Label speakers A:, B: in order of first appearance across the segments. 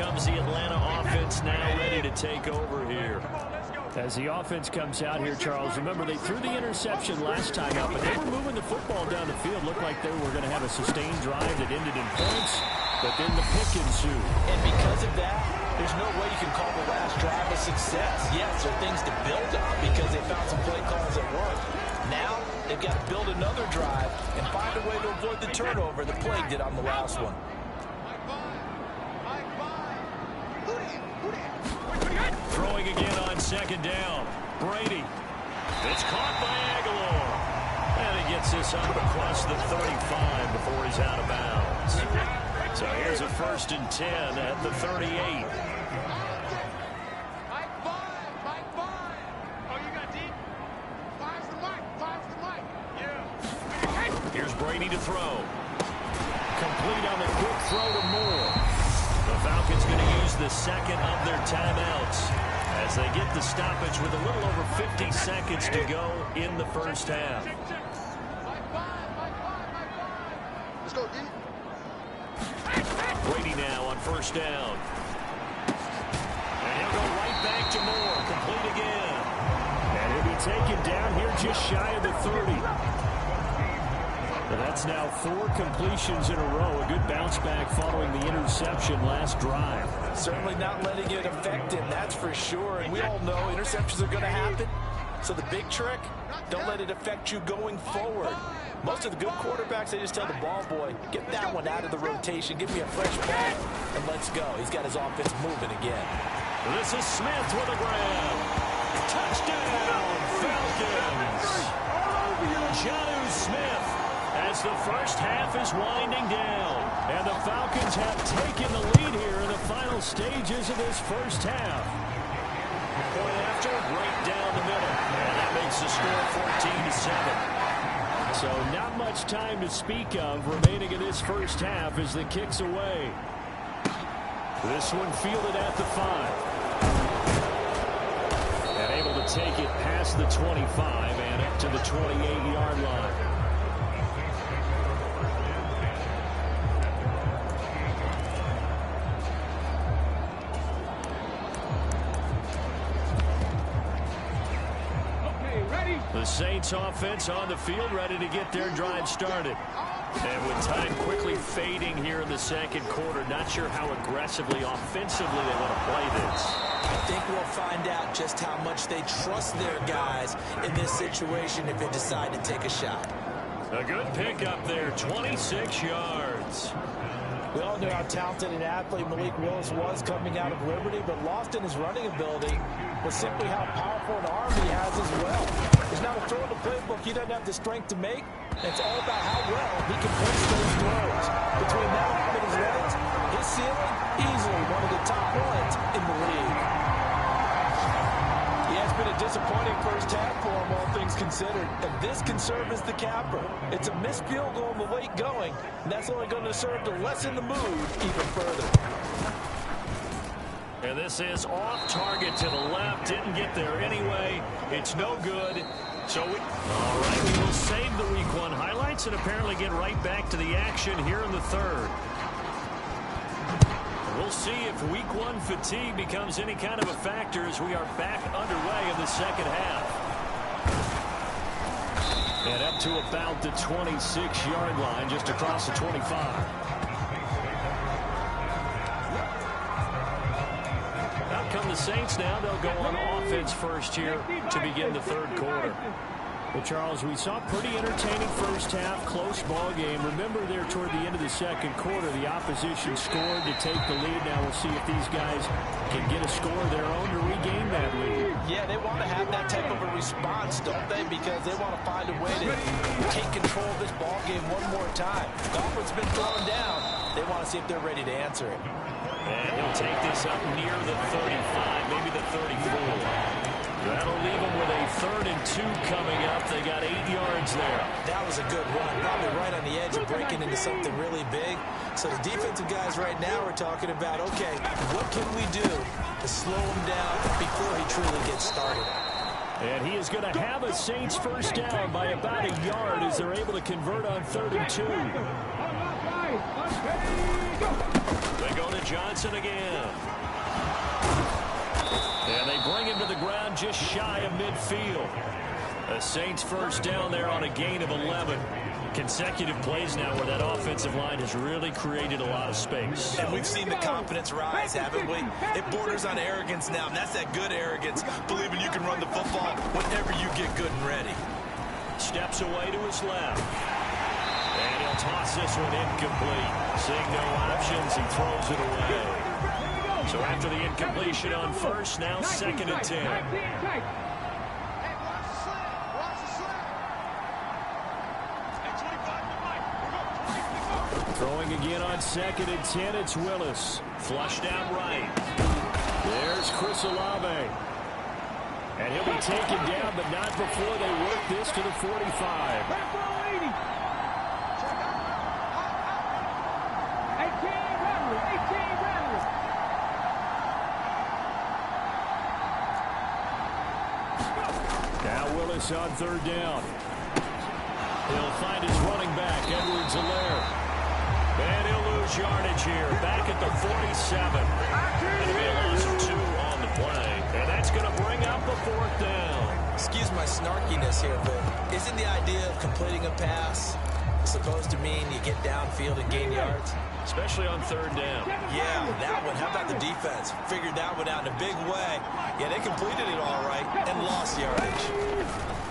A: comes the Atlanta offense now ready to take over here.
B: As the offense comes out here, Charles, remember they threw the interception last time out, but they were moving the football down the field. Looked like they were going to have a sustained drive that ended in points, but then the pick ensued.
C: And because of that, there's no way you can call the last drive a success. Yes, there are things to build on because they found some play calls that worked. Now, they've got to build another drive and find a way to avoid the turnover the plague did on the last one.
A: Throwing again on second down. Brady. It's caught by Aguilar. And he gets this up across the 35 before he's out of bounds. So here's a 1st and 10 at the 38. Here's Brady to throw. Complete on the quick throw to Moore. The Falcons going to use the second of their timeouts as they get the stoppage with a little over 50 seconds to go in the first half.
D: Let's go, D.
A: Brady now on 1st down. And he'll go right back to Moore. Complete again.
B: And he'll be taken down here just shy of the 30. And that's now 4 completions in a row. A good bounce back following the interception last drive.
C: Certainly not letting it affect him, that's for sure. And we all know interceptions are going to happen. So the big trick, don't let it affect you going forward. Most of the good quarterbacks, they just tell the ball boy, get that one out of the rotation, give me a fresh ball, and let's go. He's got his offense moving again.
A: This is Smith with a grab. Touchdown, Falcons. Jonnu Smith as the first half is winding down. And the Falcons have taken the lead here in the final stages of this first half. Point after, right down the middle. And that makes the score 14-7.
B: So not much time to speak of remaining in this first half as the kick's away. This one fielded at the 5. And able to take it past the 25 and up to the 28-yard line. The Saints offense on the field ready to get their drive started. And with time quickly fading here in the second quarter, not sure how aggressively, offensively they want to play this.
C: I think we'll find out just how much they trust their guys in this situation if they decide to take a shot.
A: A good pickup there, 26 yards.
C: We all knew how talented an athlete Malik Willis was coming out of Liberty, but lost in his running ability was simply how powerful an arm he has as well. There's not a throw in the playbook he doesn't have the strength to make, and it's all about how well he can place those throws. Between that arm and his legs, his ceiling, easily one of the top ones in the league. He has been a disappointing first half for him, all things considered, and this can serve as the capper. It's a missed field goal in the late going, and that's only going to serve to lessen the mood even further.
A: And this is off target to the left. Didn't get there anyway. It's no good. So all right, we will save the Week 1 highlights and apparently get right back to the action here in the third. We'll see if Week 1 fatigue becomes any kind of a factor as we are back underway in the second half. And up to about the 26-yard line, just across the 25. Come the Saints now. They'll go on offense first here to begin the third quarter.
B: Well, Charles, we saw pretty entertaining first half, close ball game. Remember there toward the end of the second quarter, the opposition scored to take the lead. Now we'll see if these guys can get a score of their own to regain that lead.
C: Yeah, they want to have that type of a response, don't they? Because they want to find a way to take control of this ball game one more time. Gauntlet's been thrown down. They want to see if they're ready to answer it.
A: And he'll take this up near the 35, maybe the 34. That'll leave them with a 3rd and 2 coming up. They got 8 yards there.
C: That was a good run, probably right on the edge of breaking into something really big. So the defensive guys right now are talking about, okay, what can we do to slow him down before he truly gets started?
B: And he is going to have a Saints first down by about a yard as they're able to convert on 3rd and 2.
A: They go to Johnson again. And they bring him to the ground just shy of midfield. A Saints first down there on a gain of 11. Consecutive plays now where that offensive line has really created a lot of space.
C: And we've seen the confidence rise, haven't we? It borders on arrogance now, and that's that good arrogance, believing you can run the football whenever you get good and ready.
A: Steps away to his left. And he'll toss this one incomplete. Seeing no options, he throws it away. So after the incompletion on first, now 2nd and 10.
B: Throwing again on 2nd and 10, it's Willis.
A: Flushed out right.
B: There's Chris Olave. And he'll be taken down, but not before they work this to the 45. Now Willis on 3rd down. He'll find his running back, Edwards-Helaire. And he'll lose yardage here, back at the 47. It'll be a loss of 2 on the play. And that's going to bring up the 4th down.
C: Excuse my snarkiness here, but isn't the idea of completing a pass supposed to mean you get downfield and gain yards?
A: Especially on 3rd down.
C: Yeah, that one. How about the defense? Figured that one out in a big way. Yeah, they completed it all right and lost yardage.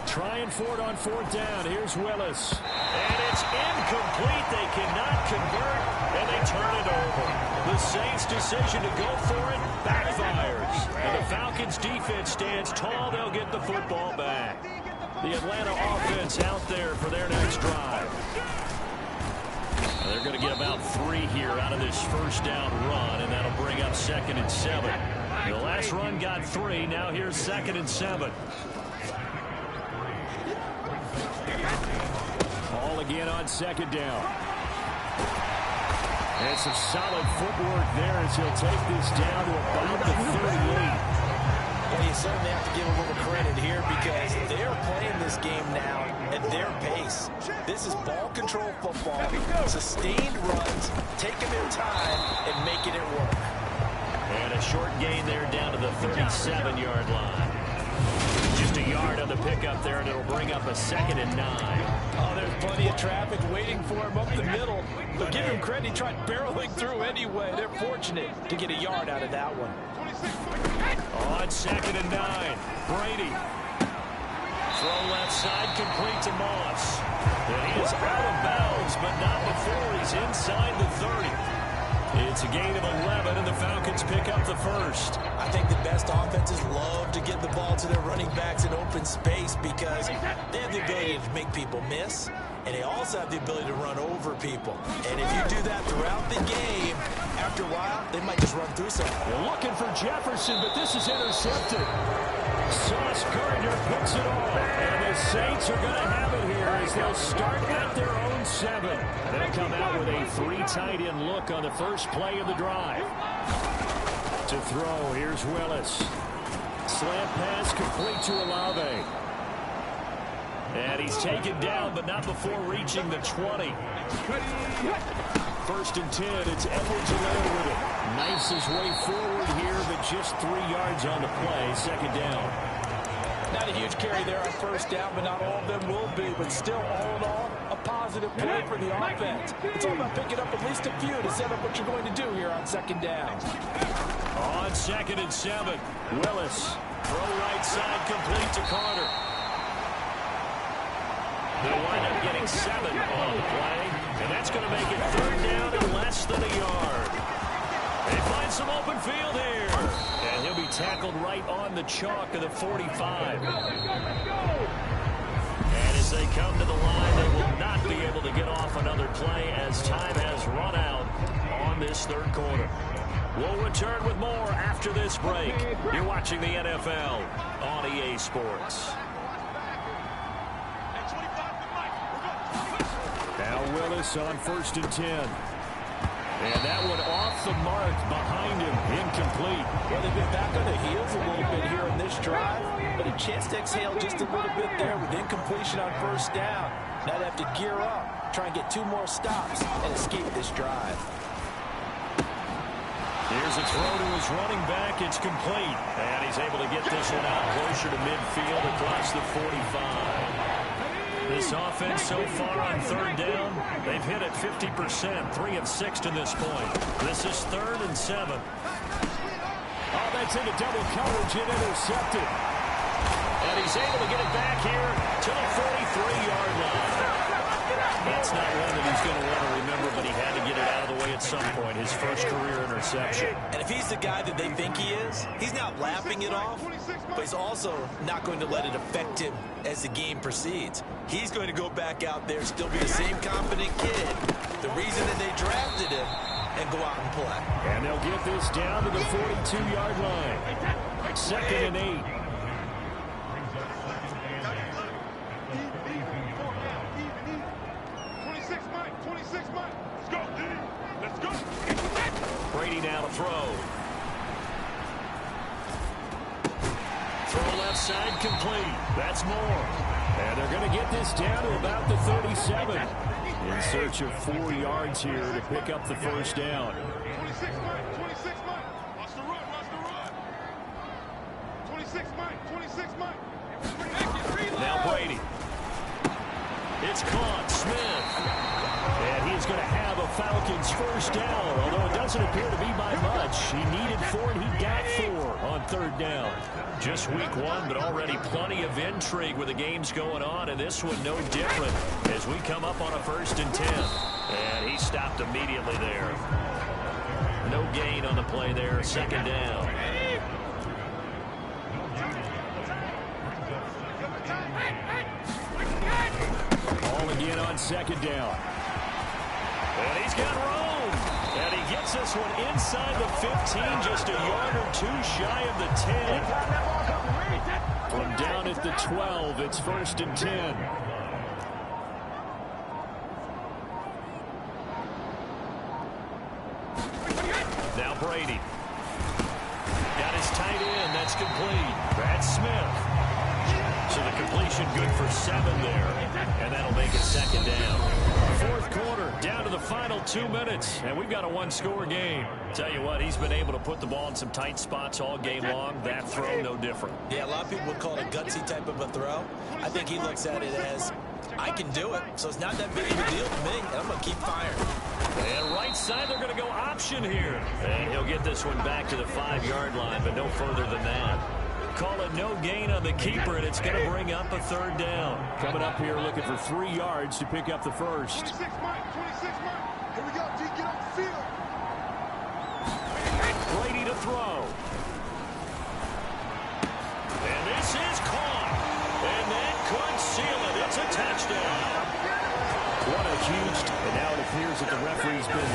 B: Trying for it on 4th down. Here's Willis.
A: And it's incomplete. They cannot convert, and they turn it over. The Saints' decision to go for it backfires. And the Falcons' defense stands tall. They'll get the football back. The Atlanta offense out there for their next drive. They're going to get about 3 here out of this first down run, and that'll bring up 2nd and 7. The last run got 3. Now here's 2nd and 7.
B: Ball again on 2nd down. And some solid footwork there as he'll take this down to about the 38.
C: Well, you certainly have to give a little credit here because they're playing this game now at their pace. This is ball control football, sustained runs, taking their time and making it work.
A: And a short gain there down to the 37-yard line. Just a yard on the pickup there, and it'll bring up a 2nd and 9.
C: Oh, there's plenty of traffic waiting for him up the middle. But give him credit, he tried barreling through anyway. They're fortunate to get a yard out of that one.
A: On 2nd and 9, Brady. Throw left side, complete to Moss. And he is out of bounds, but not before he's inside the 30. It's a gain of 11, and the Falcons pick up the first.
C: I think the best offenses love to get the ball to their running backs in open space because they have the ability to make people miss, and they also have the ability to run over people. And if you do that throughout the game, after a while, they might just run through something.
B: They're looking for Jefferson, but this is intercepted. Sauce Gardner picks it off, and the Saints are going to have it here as they'll start at their own 7. They'll come out with a 3 tight end look on the first play of the drive. To throw, here's Willis. Slant pass complete to Olave. And he's taken down, but not before reaching the 20. 1st and 10, it's Edwards-Helaire with it. Knifes his way forward here, but just 3 yards on the play. 2nd down.
C: Not a huge carry there on 1st down, but not all of them will be. But still, all in all, a positive play for the offense. It's all about picking up at least a few to set up what you're going to do here on 2nd down.
A: On 2nd and 7, Willis. Throw right side, complete to Carter. They'll wind up getting 7 on the play, and that's going to make it 3rd down and less than a yard. They find some open field here, and he'll be tackled right on the chalk of the 45. And as they come to the line, they will not be able to get off another play as time has run out on this 3rd quarter. We'll return with more after this break. You're watching the NFL on EA Sports.
B: Now Willis on 1st and 10. And that one off the mark behind him, incomplete.
C: Well, they've been back on the heels a little bit here in this drive, but a chance to exhale just a little bit there with incompletion on 1st down. Now they have to gear up, try and get 2 more stops, and escape this drive.
B: Here's a throw to his running back. It's complete. And he's able to get this one out closer to midfield across the 45. This offense so far on third down, they've hit it 50%, 3 of 6 to this point. This is 3rd and 7.
A: Oh, that's into double coverage and intercepted.
B: And he's able to get it back here to the 43-yard line. That's not one that he's going to want to remember, but he had to get it out of the way at some point. His first career interception.
C: And if he's the guy that they think he is, he's not laughing it off, but he's also not going to let it affect him as the game proceeds. He's going to go back out there, still be the same confident kid, the reason that they drafted him, and go out and play.
A: And they'll get this down to the 42-yard line. 2nd and 8.
B: Brady now to throw. Throw left side complete. That's more.
A: And they're going to get this down to about the 37. In search of 4 yards here to pick up the first down.
E: 26 Mike. Watch the run. 26 Mike.
B: Now Brady. It's caught. Smith.
A: And he's going to have a Falcons first down, although it doesn't appear to be by much. He needed 4, and he got 4 on 3rd down.
B: Just week 1, but already plenty of intrigue with the games going on, and this one no different as we come up on a 1st and 10. And he stopped immediately there. No gain on the play there. 2nd down.
A: All again on 2nd down.
B: And he's got room. And he gets this one inside the 15, just a yard or 2 shy of the 10.
A: From down at the 12, it's 1st and 10.
B: Now Brady. Got his tight end. That's complete. Brad Smith. So the completion good for 7 there. And that'll make it 2nd down.
A: 4th quarter, down to the final 2 minutes. And we've got a 1-score game.
B: Tell you what, he's been able to put the ball in some tight spots all game long. That throw, no different.
C: Yeah, a lot of people would call it a gutsy type of a throw. I think he looks at it as, I can do it, so it's not that big of a deal to me, and I'm going to keep firing.
B: And right side, they're going to go option here. And he'll get this one back to the 5-yard line, but no further than that. Call it no gain on the keeper, and it's going to bring up a 3rd down.
A: Coming up here looking for 3 yards to pick up the first.
E: 26 Mike. Here we go, D. Get off the field.
A: Brady to throw.
B: And this is caught. And that could seal it. It's a touchdown.
A: What a huge... And now it appears that the referee's been...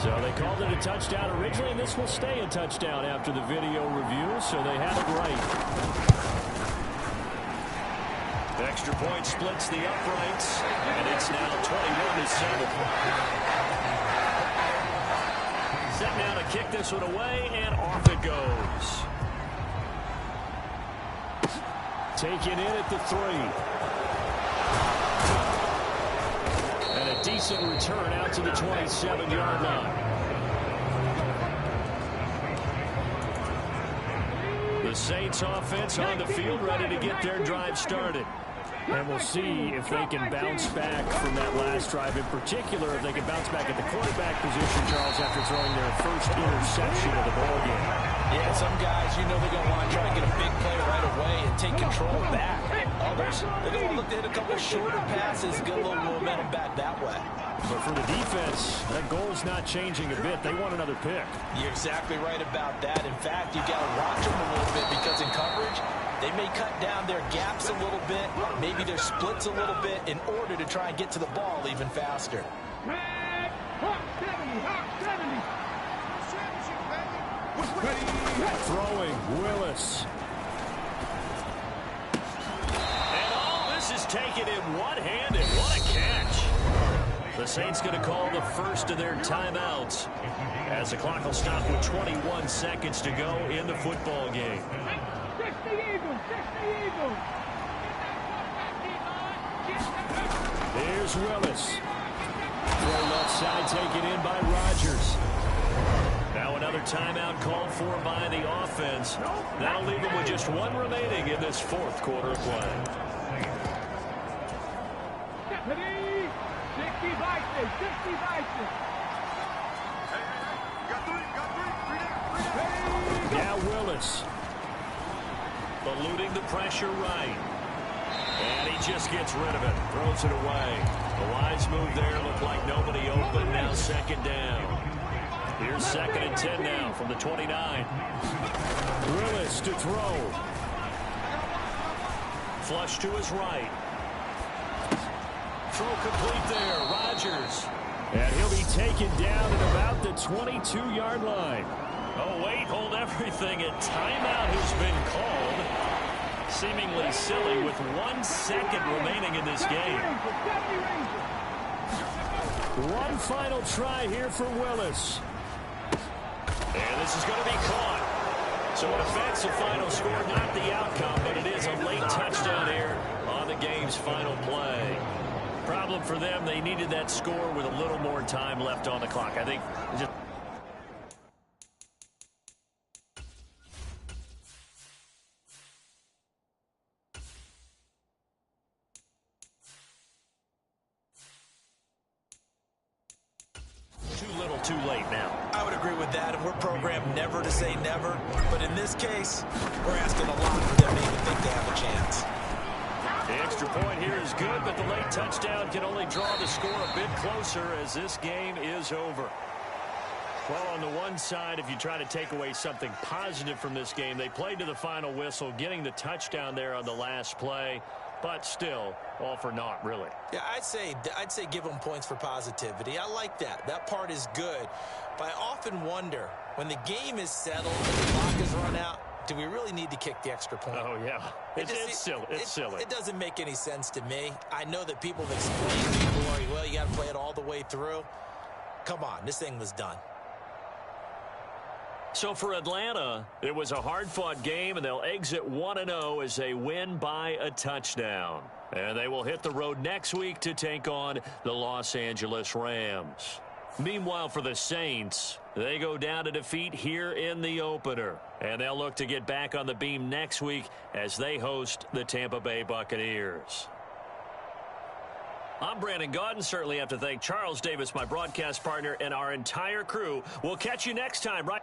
A: So they called it a touchdown originally, and this will stay a touchdown after the video review, so they had it right.
B: Extra point splits the uprights, and it's now 21-7. Set now to kick this one away, and off it goes.
A: Taken in at the 3. And a decent return out to the 27-yard line. The Saints offense on the field, ready to get their drive started. And we'll see if they can bounce back from that last drive. In particular, if they can bounce back at the quarterback position, Charles, after throwing their first interception of the ballgame.
C: Yeah, some guys, you know, they're going to want to try and get a big play right away and take control back. Others, they're going to look to hit a couple shorter passes, get a little momentum back that way.
A: But for the defense, that goal's not changing a bit. They want another pick.
C: You're exactly right about that. In fact, you've got to watch them a little bit because in coverage, they may cut down their gaps a little bit, maybe their splits a little bit in order to try and get to the ball even faster.
A: Throwing, Willis.
B: And all this is taken in one-handed. What a catch. The Saints going to call the first of their timeouts as the clock will stop with 21 seconds to go in the football game.
A: Here's Willis.
B: Throw left side taken in by Rodgers. Now another timeout called for by the offense. That'll leave them with just one remaining in this fourth quarter of play.
E: 60 vices, 60 vices.
B: Now Willis. Eluding the pressure right. And he just gets rid of it. Throws it away. A wise move there. Looked like nobody open. Now second down. Here's 2nd and 10 now from the 29. Willis to throw. Flush to his right. Throw complete there. Rodgers. And he'll be taken down at about the 22-yard line. Oh, wait, hold everything. A timeout has been called. Seemingly silly with 1 second remaining in this game. One final try here for Willis. And this is going to be caught. So in effect, the final score, not the outcome, but it is a late touchdown here on the game's final play. Problem for them, they needed that score with a little more time left on the clock. I think just too late now.
C: I would agree with that, and we're programmed never to say never. But in this case, we're asking a lot for them to even think they have a chance.
B: The extra point here is good, but the late touchdown can only draw the score a bit closer as this game is over. Well, on the one side, if you try to take away something positive from this game, they played to the final whistle, getting the touchdown there on the last play. But still, all for naught, really.
C: Yeah, I'd say give them points for positivity. I like that. That part is good. But I often wonder, when the game is settled and the clock is run out, do we really need to kick the extra point?
B: Oh, yeah. It's silly. It's silly.
C: It doesn't make any sense to me. I know that people have explained before, well, you got to play it all the way through. Come on, this thing was done.
B: So for Atlanta, it was a hard-fought game, and they'll exit 1-0 as they win by a touchdown. And they will hit the road next week to take on the Los Angeles Rams. Meanwhile, for the Saints, they go down to defeat here in the opener. And they'll look to get back on the beam next week as they host the Tampa Bay Buccaneers. I'm Brandon Gaudin. Certainly have to thank Charles Davis, my broadcast partner, and our entire crew. We'll catch you next time, right?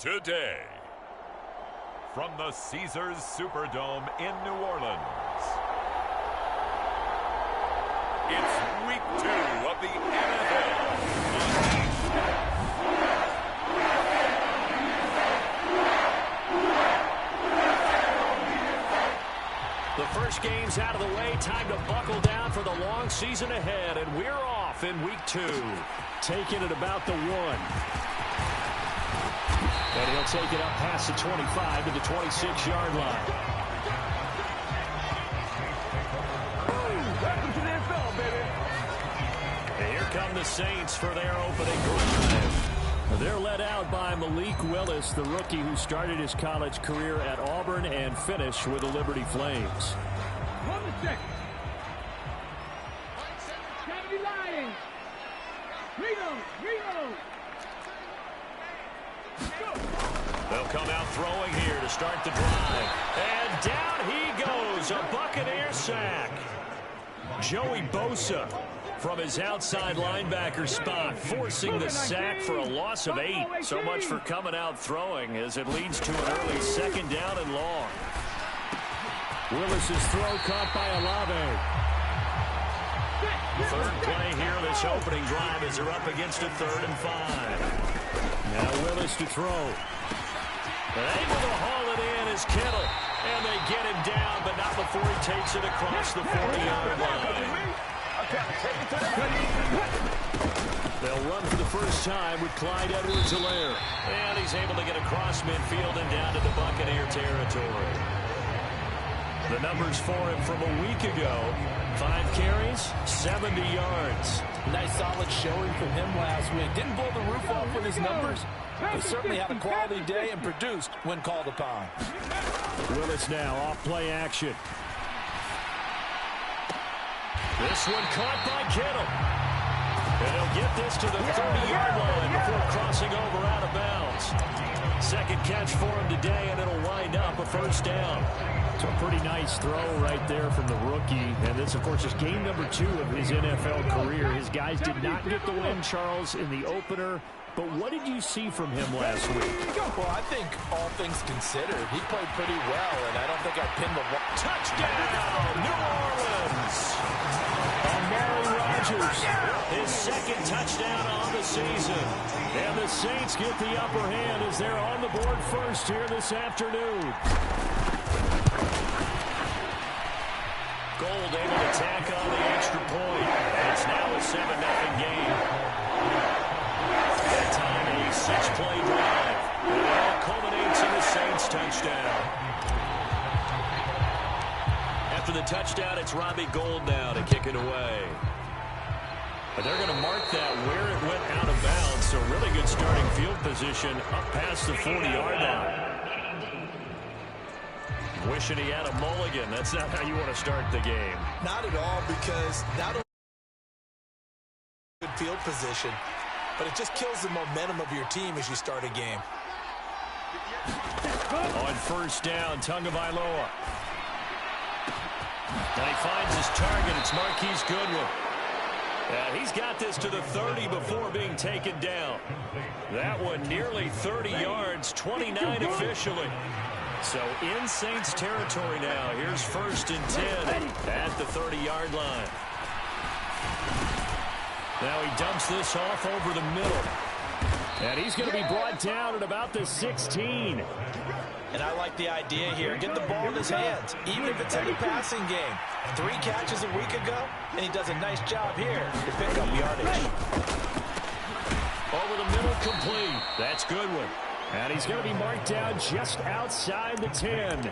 F: today. From the Caesars Superdome in New Orleans, it's Week 2 of the NFL.
B: The first game's out of the way. Time to buckle down for the long season ahead, and we're off in Week 2. Taking it about the 1. And he'll take it up past the 25 to the 26-yard line.
E: Welcome to the NFL, baby.
B: And here come the Saints for their opening drive. They're led out by Malik Willis, the rookie who started his college career at Auburn and finished with the Liberty Flames.
E: 1 second. County Lions. Reno.
B: They'll come out throwing here to start the drive. And down he goes, a Buccaneer sack. Joey Bosa from his outside linebacker spot, forcing the sack for a loss of 8. So much for coming out throwing as it leads to an early 2nd down and long. Willis's throw caught by Olave. Third play here this opening drive as they're up against a 3rd and 5. Now Willis to throw. Able to haul it in is Kittle. And they get him down, but not before he takes it across the 40-yard line. They'll run for the first time with Clyde Edwards-Helaire. And he's able to get across midfield and down to the Buccaneer territory. The numbers for him from a week ago: 5 carries, 70 yards.
C: Nice solid showing from him last week. Didn't blow the roof off with his numbers, but certainly had a quality day and produced when called upon.
B: Willis now off play action. This one caught by Kittle. And he'll get this to the 30-yard line before crossing over out of bounds. Second catch for him today, and it'll wind up a 1st down. So a pretty nice throw right there from the rookie. And this, of course, is game number 2 of his NFL career. His guys did not get the win, Charles, in the opener. But what did you see from him last week?
C: Well, I think all things considered, he played pretty well, and I don't think I pinned the
B: touchdown, New Orleans. Amari Rodgers, his 2nd touchdown on the season. And the Saints get the upper hand as they're on the board first here this afternoon. Gold able to tack on the extra point. And it's now a 7-0 game. That time a 6-play drive. And it all culminates in the Saints touchdown. After the touchdown, it's Robbie Gould now to kick it away. But they're going to mark that where it went out of bounds. So really good starting field position up past the 40-yard line. Wishing he had a mulligan. That's not how you want to start the game.
C: Not at all, because not only good field position, but it just kills the momentum of your team as you start a game.
B: On 1st down, Tagovailoa. And he finds his target. It's Marquise Goodwin. He's got this to the 30 before being taken down. That one nearly 30 yards, 29 officially. So in Saints territory now. Here's 1st and 10 at the 30-yard line. Now he dumps this off over the middle. And he's going to be brought down at about the 16.
C: And I like the idea here. Get the ball in his hands, even if it's in the passing game. 3 catches a week ago, and he does a nice job here to pick up yardage.
B: Over the middle, complete. That's Goodwin. And he's going to be marked down just outside the 10.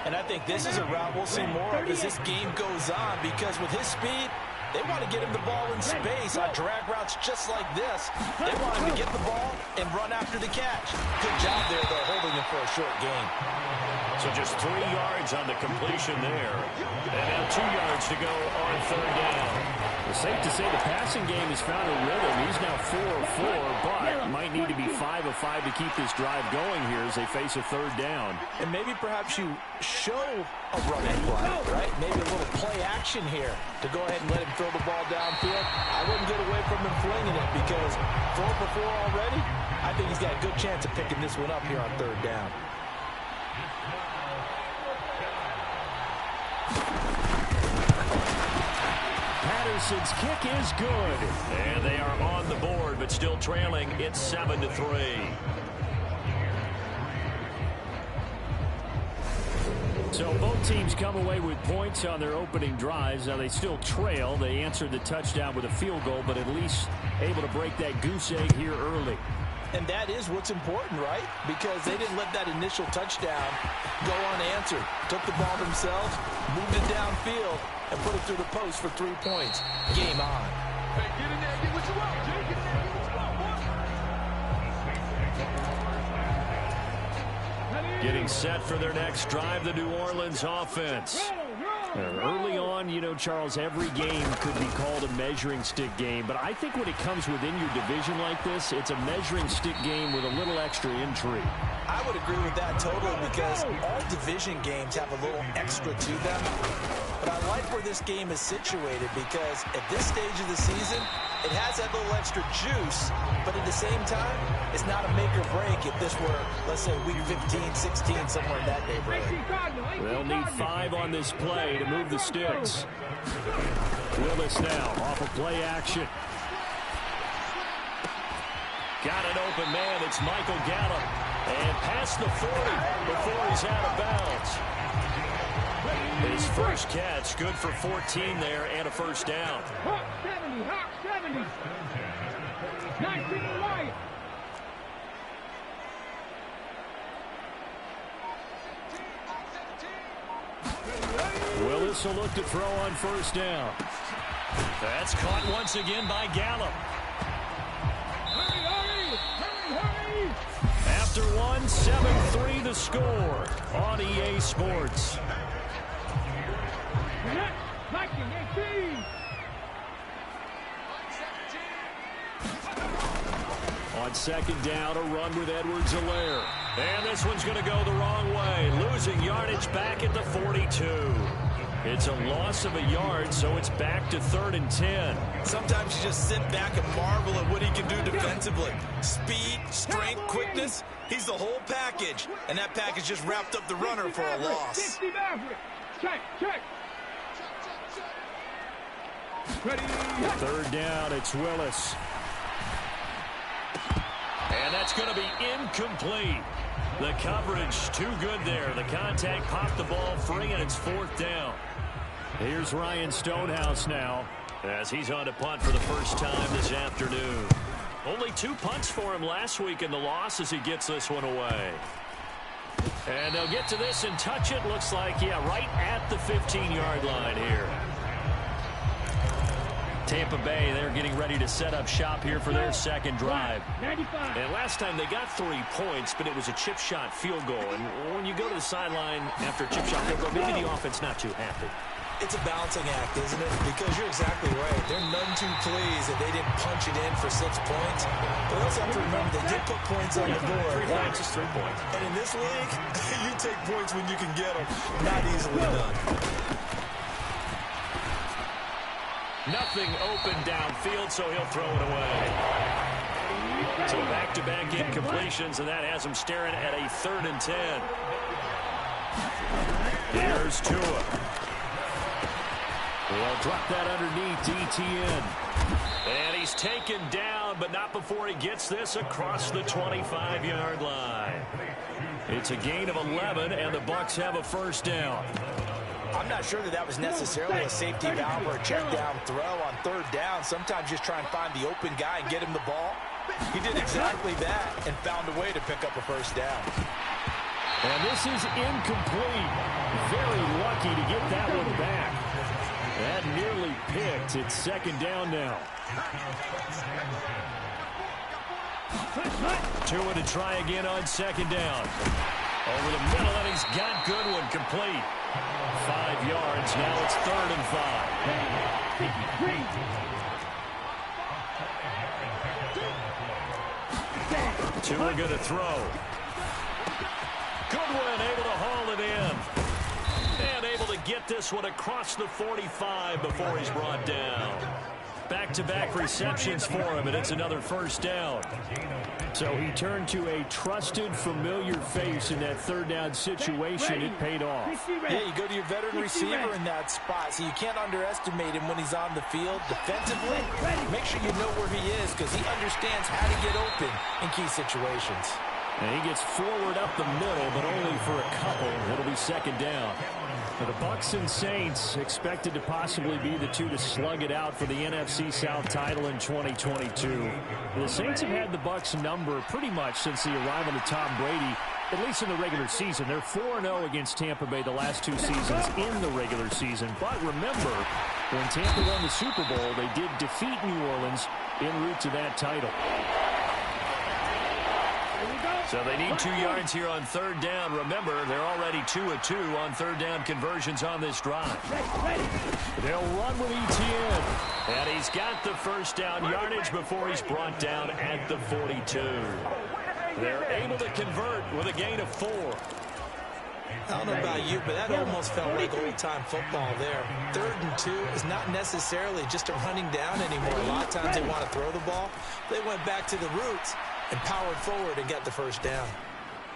C: And I think this is a route we'll see more of as this game goes on, because with his speed, they want to get him the ball in space on drag routes just like this. They want him to get the ball and run after the catch. Good job there, though, holding him for a short gain.
B: So just 3 yards on the completion there. And now 2 yards to go on 3rd down. It's safe to say the passing game has found a rhythm. He's now 4 of 4, but might need to be 5 of 5 to keep this drive going here as they face a 3rd down.
C: And maybe perhaps you show a running play, right? Maybe a little play action here to go ahead and let him throw the ball downfield. I wouldn't get away from him flinging it, because 4 for 4 already, I I think he's got a good chance of picking this one up here on third down.
B: Patterson's kick is good.
A: And they are on the board, but still trailing. It's 7-3.
B: So both teams come away with points on their opening drives. Now they still trail. They answered the touchdown with a field goal, but at least able to break that goose egg here early.
C: And that is what's important, right? Because they didn't let that initial touchdown go unanswered. Took the ball themselves, moved it downfield, and put it through the post for 3 points. Game on.
E: Hey, get in there, get what you want, Jay. Get in there, get what you want, boy.
A: Getting set for their next drive, the New Orleans offense.
B: Early on, you know, Charles, every game could be called a measuring stick game. But I think when it comes within your division like this, it's a measuring stick game with a little extra intrigue.
C: I would agree with that totally because all division games have a little extra to them. But I like where this game is situated because at this stage of the season, it has that little extra juice. But at the same time, it's not a make or break if this were, let's say, week 15, 16, somewhere in that neighborhood.
B: They'll need 5 on this play to move the sticks. Willis now off of play action.
A: Got an open man. It's Michael Gallup. And past the 40 before he's out of bounds. His first catch, good for 14 there and a first down.
E: Hawk 70. 19 right.
B: Willis will look to throw on first down.
A: That's caught once again by Gallup.
E: Hurry.
A: After one, 7-3 the score on EA Sports.
E: Viking 18.
B: On second down, a run with Edwards-Helaire.
A: And this one's going to go the wrong way. Losing yardage back at the 42. It's a loss of a yard, so it's back to 3rd and 10.
C: Sometimes you just sit back and marvel at what he can do defensively. Speed, strength, quickness. He's the whole package. And that package just wrapped up the runner for a loss.
E: 60 Maverick. Check. Ready.
B: Third down, it's Willis.
A: And that's going to be incomplete. The coverage too good there. The contact popped the ball free, and it's 4th down.
B: Here's Ryan Stonehouse now,
A: as he's on to punt for the first time this afternoon. Only 2 punts for him last week in the loss as he gets this one away. And they'll get to this and touch it. Looks like, right at the 15-yard line here. Tampa Bay, they're getting ready to set up shop here for their second drive.
E: 95.
A: And last time they got 3 points, but it was a chip shot field goal. And when you go to the sideline after a chip shot field goal, maybe the offense not too happy.
C: It's a balancing act, isn't it? Because you're exactly right. They're none too pleased that they didn't punch it in for 6 points. But also have to remember they did put points on the board.
A: 3 points is 3 points.
C: And in this league, you take points when you can get them. Not easily done.
A: Nothing open downfield, so he'll throw it away. So back-to-back incompletions, and that has him staring at a 3rd and 10. Here's Tua.
B: They'll drop that underneath DTN.
A: And he's taken down, but not before he gets this across the 25-yard line. It's a gain of 11, and the Bucs have a first down.
C: I'm not sure that was necessarily a safety valve or a check down throw on 3rd down. Sometimes just try and find the open guy and get him the ball. He did exactly that and found a way to pick up a first down.
B: And this is incomplete. Very lucky to get that one back. That nearly picked. It's 2nd down now.
A: Tua to try again on 2nd down. Over the middle, and he's got Goodwin complete. 5 yards. Now it's 3rd and 5. Tua going to throw. Goodwin able to haul it in. And able to get this one across the 45 before he's brought down.
B: Back-to-back receptions for him, and it's another first down. So he turned to a trusted, familiar face in that third down situation. It paid off.
C: Yeah, you go to your veteran receiver in that spot, so you can't underestimate him when he's on the field defensively. Make sure you know where he is because he understands how to get open in key situations.
B: And he gets forward up the middle, but only for a couple. It'll be second down. Now the Bucs and Saints expected to possibly be the two to slug it out for the NFC South title in 2022. The Saints have had the Bucs number pretty much since the arrival of Tom Brady, at least in the regular season. They're 4-0 against Tampa Bay the last two seasons in the regular season. But remember, when Tampa won the Super Bowl, they did defeat New Orleans en route to that title. So they need 2 yards here on third down. Remember, they're already 2 of 2 on third down conversions on this drive. They'll run with Etienne. And he's got the first down yardage before he's brought down at the 42. They're able to convert with a gain of 4.
C: I don't know about you, but that almost felt like old-time football there. 3rd and 2 is not necessarily just a running down anymore. A lot of times they want to throw the ball. They went back to the roots and powered forward and got the first down.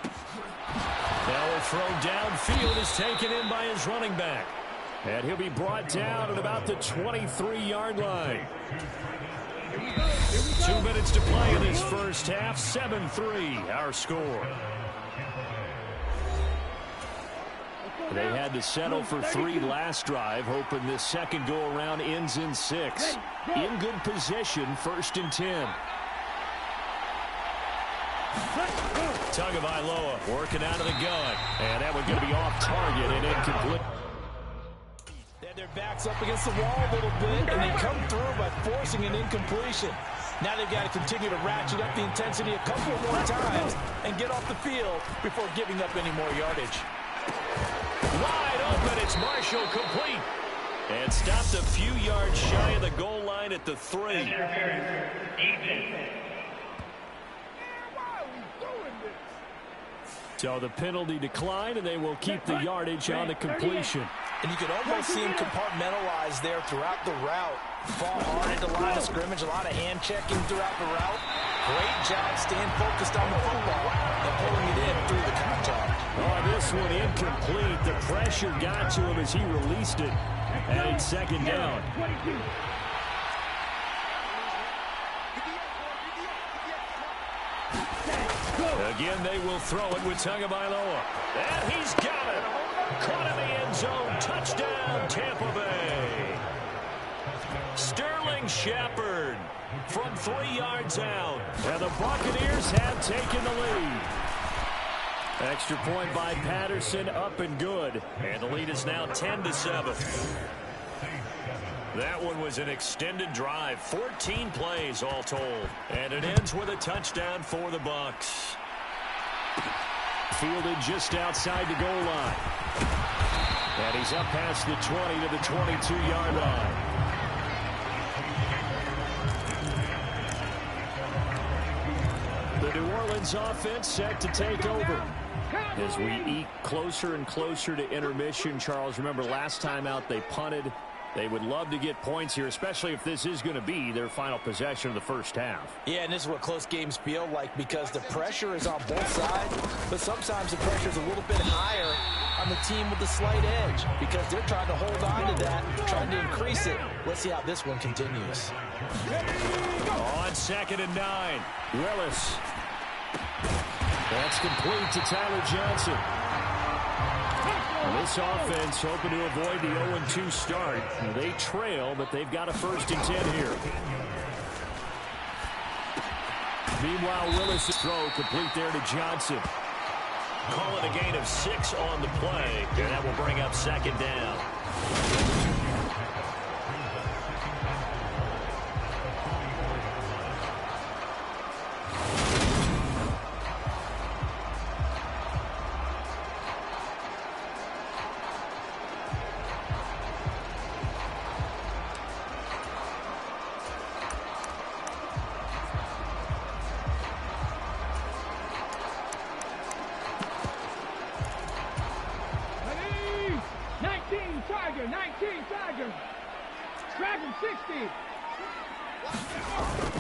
B: Now a throw downfield is taken in by his running back. And he'll be brought down at about the 23-yard line. 2 minutes to play in this first half. 7-3, our score. They had to settle for 3 last drive, hoping this second go-around ends in 6. In good position, 1st and 10. Tagovailoa working out of the gun. And that one's going to be off target and incomplete.
C: They had their backs up against the wall a little bit, and they come through by forcing an incompletion. Now they've got to continue to ratchet up the intensity a couple more times and get off the field before giving up any more yardage.
B: Wide open, it's Marshall complete. And stopped a few yards shy of the goal line at the 3. So the penalty declined, and they will keep the yardage on the completion.
C: And you could almost see him compartmentalize there throughout the route. Fall hard at the line of scrimmage, a lot of hand checking throughout the route. Great job staying focused on the football and pulling it in through the contact.
B: Oh, this one incomplete. The pressure got to him as he released it. And it's second down. Again, they will throw it with Tagovailoa. And he's got it. Caught in the end zone. Touchdown, Tampa Bay. Sterling Shepard from 3 yards out. And the Buccaneers have taken the lead. Extra point by Patterson, up and good. And the lead is now 10-7. That one was an extended drive, 14 plays all told. And it ends with a touchdown for the Bucs. Fielded just outside the goal line. And he's up past the 20 to the 22-yard line. The New Orleans offense set to take over. As we eke closer and closer to intermission, Charles, remember last time out they punted. They would love to get points here, especially if this is going to be their final possession of the first half.
C: Yeah, and this is what close games feel like because the pressure is on both sides, but sometimes the pressure is a little bit higher on the team with the slight edge because they're trying to hold on to that, trying to increase it. Let's see how this one continues.
B: On 2nd and 9, Willis. That's complete to Tyler Johnson. This offense hoping to avoid the 0-2 start. They trail, but they've got a 1st and 10 here. Meanwhile, Willis' throw complete there to Johnson. Calling a gain of 6 on the play, and that will bring up 2nd down.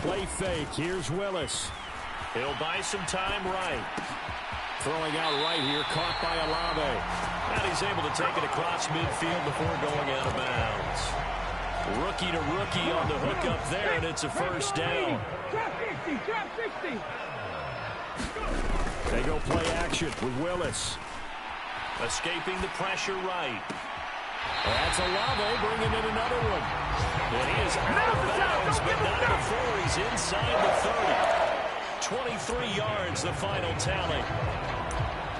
B: Play fake. Here's Willis.
A: He'll buy some time right.
B: Throwing out right here, caught by Olave.
A: And he's able to take it across midfield before going out of bounds. Rookie to rookie on the hook up there, and it's a first down.
E: Drop 60.
B: They go play action with Willis.
A: Escaping the pressure right.
B: That's Olave bringing in another one.
A: And he is out of bounds, but not before he's inside the 30. 23 yards, the final tally.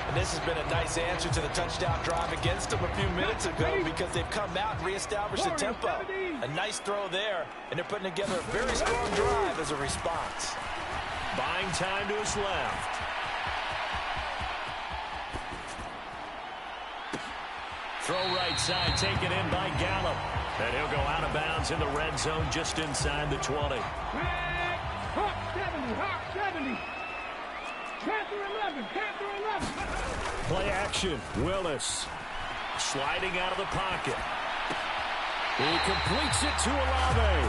C: And this has been a nice answer to the touchdown drive against them a few minutes ago because they've come out and reestablished the tempo. A nice throw there, and they're putting together a very strong drive as a response.
A: Buying time to his left. Throw right side, taken in by Gallup. And he'll go out of bounds in the red zone just inside the 20.
E: Hawk 70. Panther 11.
B: Play action. Willis.
A: Sliding out of the pocket.
B: He completes it to Olave.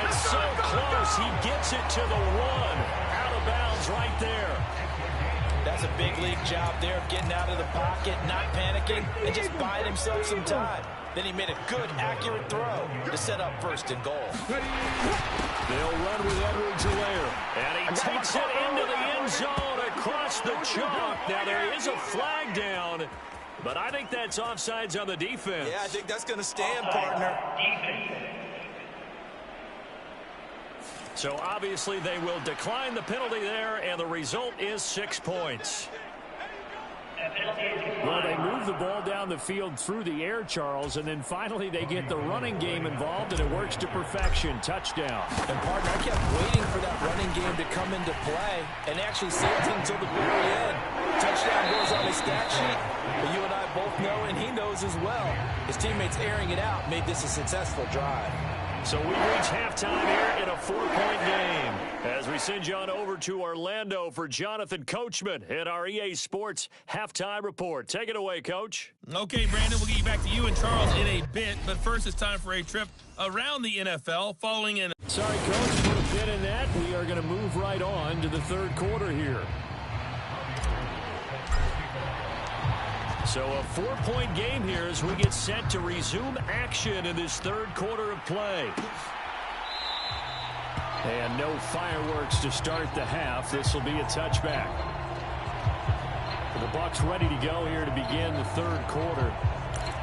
A: And so close, he gets it to the 1. Out of bounds right there.
C: That's a big league job there of getting out of the pocket, not panicking, and just buying himself some time. Then he made a good, accurate throw to set up first and goal.
B: They'll run with Edwards-Helaire.
A: And he takes it into the end zone across the chalk. Now there is a flag down, but I think that's offsides on the defense.
C: Yeah, I think that's going to stand, partner.
A: So obviously they will decline the penalty there, and the result is 6 points.
B: Well, they move the ball down the field through the air, Charles, and then finally they get the running game involved, and it works to perfection. Touchdown.
C: And, partner, I kept waiting for that running game to come into play and actually saved it until the very end. Touchdown goes on his stat sheet, but you and I both know, and he knows as well, his teammates airing it out made this a successful drive.
A: So we reach halftime here in a 4-point game as we send you on over to Orlando for Jonathan Coachman at our EA Sports Halftime Report. Take it away, Coach.
G: Okay, Brandon, we'll get you back to you and Charles in a bit, but first it's time for a trip around the NFL following in.
B: Sorry, Coach, put a pin in that. We are going to move right on to the third quarter here. So a 4-point game here as we get set to resume action in this third quarter of play. And no fireworks to start the half. This will be a touchback. The Bucs ready to go here to begin the third quarter.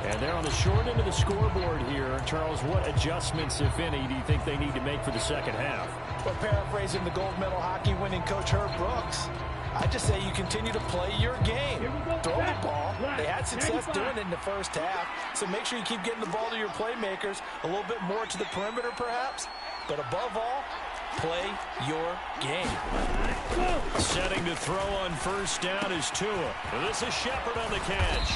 B: And they're on the short end of the scoreboard here. Charles, what adjustments, if any, do you think they need to make for the second half?
C: Well, paraphrasing the gold medal hockey winning coach Herb Brooks, I just say you continue to play your game. Throw the ball. They had success doing it in the first half, so make sure you keep getting the ball to your playmakers, a little bit more to the perimeter perhaps, but above all, play your game.
A: Setting to throw on first down is Tua. This is Shepard on the catch.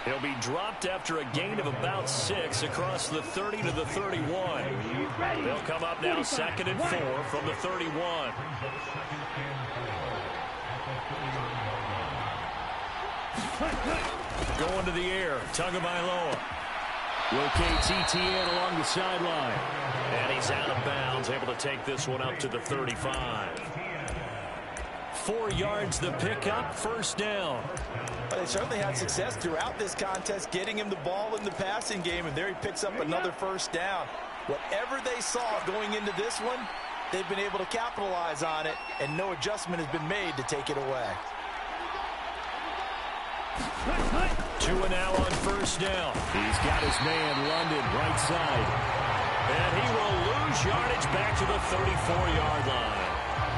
A: He'll be dropped after a gain of about 6 across the 30 to the 31. They'll come up now 2nd and 4 from the 31. Going to the air, Tagovailoa.
B: Rotates ETN along the sideline.
A: And he's out of bounds, able to take this one up to the 35. 4 yards the pickup, first down.
C: But they certainly had success throughout this contest, getting him the ball in the passing game, and there he picks up another first down. Whatever they saw going into this one, they've been able to capitalize on it, and no adjustment has been made to take it away.
A: Tua now on first down.
B: He's got his man, London, right side.
A: And he will lose yardage back to the 34-yard line.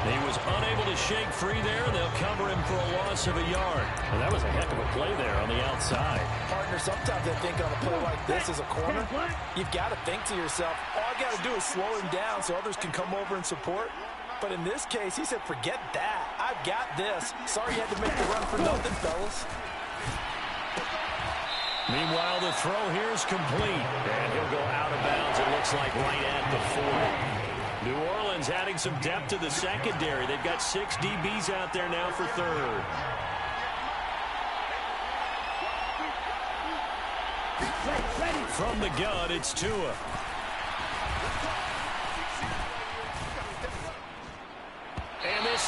A: He was unable to shake free there. They'll cover him for a loss of a yard.
B: Well, that was a heck of a play there on the outside.
C: Partner, sometimes I think on a play like this as a corner, you've got to think to yourself, all I got to do is slow him down so others can come over and support. But in this case, he said, forget that. I've got this. Sorry you had to make the run for nothing, fellas.
A: Meanwhile, the throw here is complete. And he'll go out of bounds, it looks like, right at the 40. New Orleans adding some depth to the secondary. They've got 6 DBs out there now for third. From the gun, it's Tua.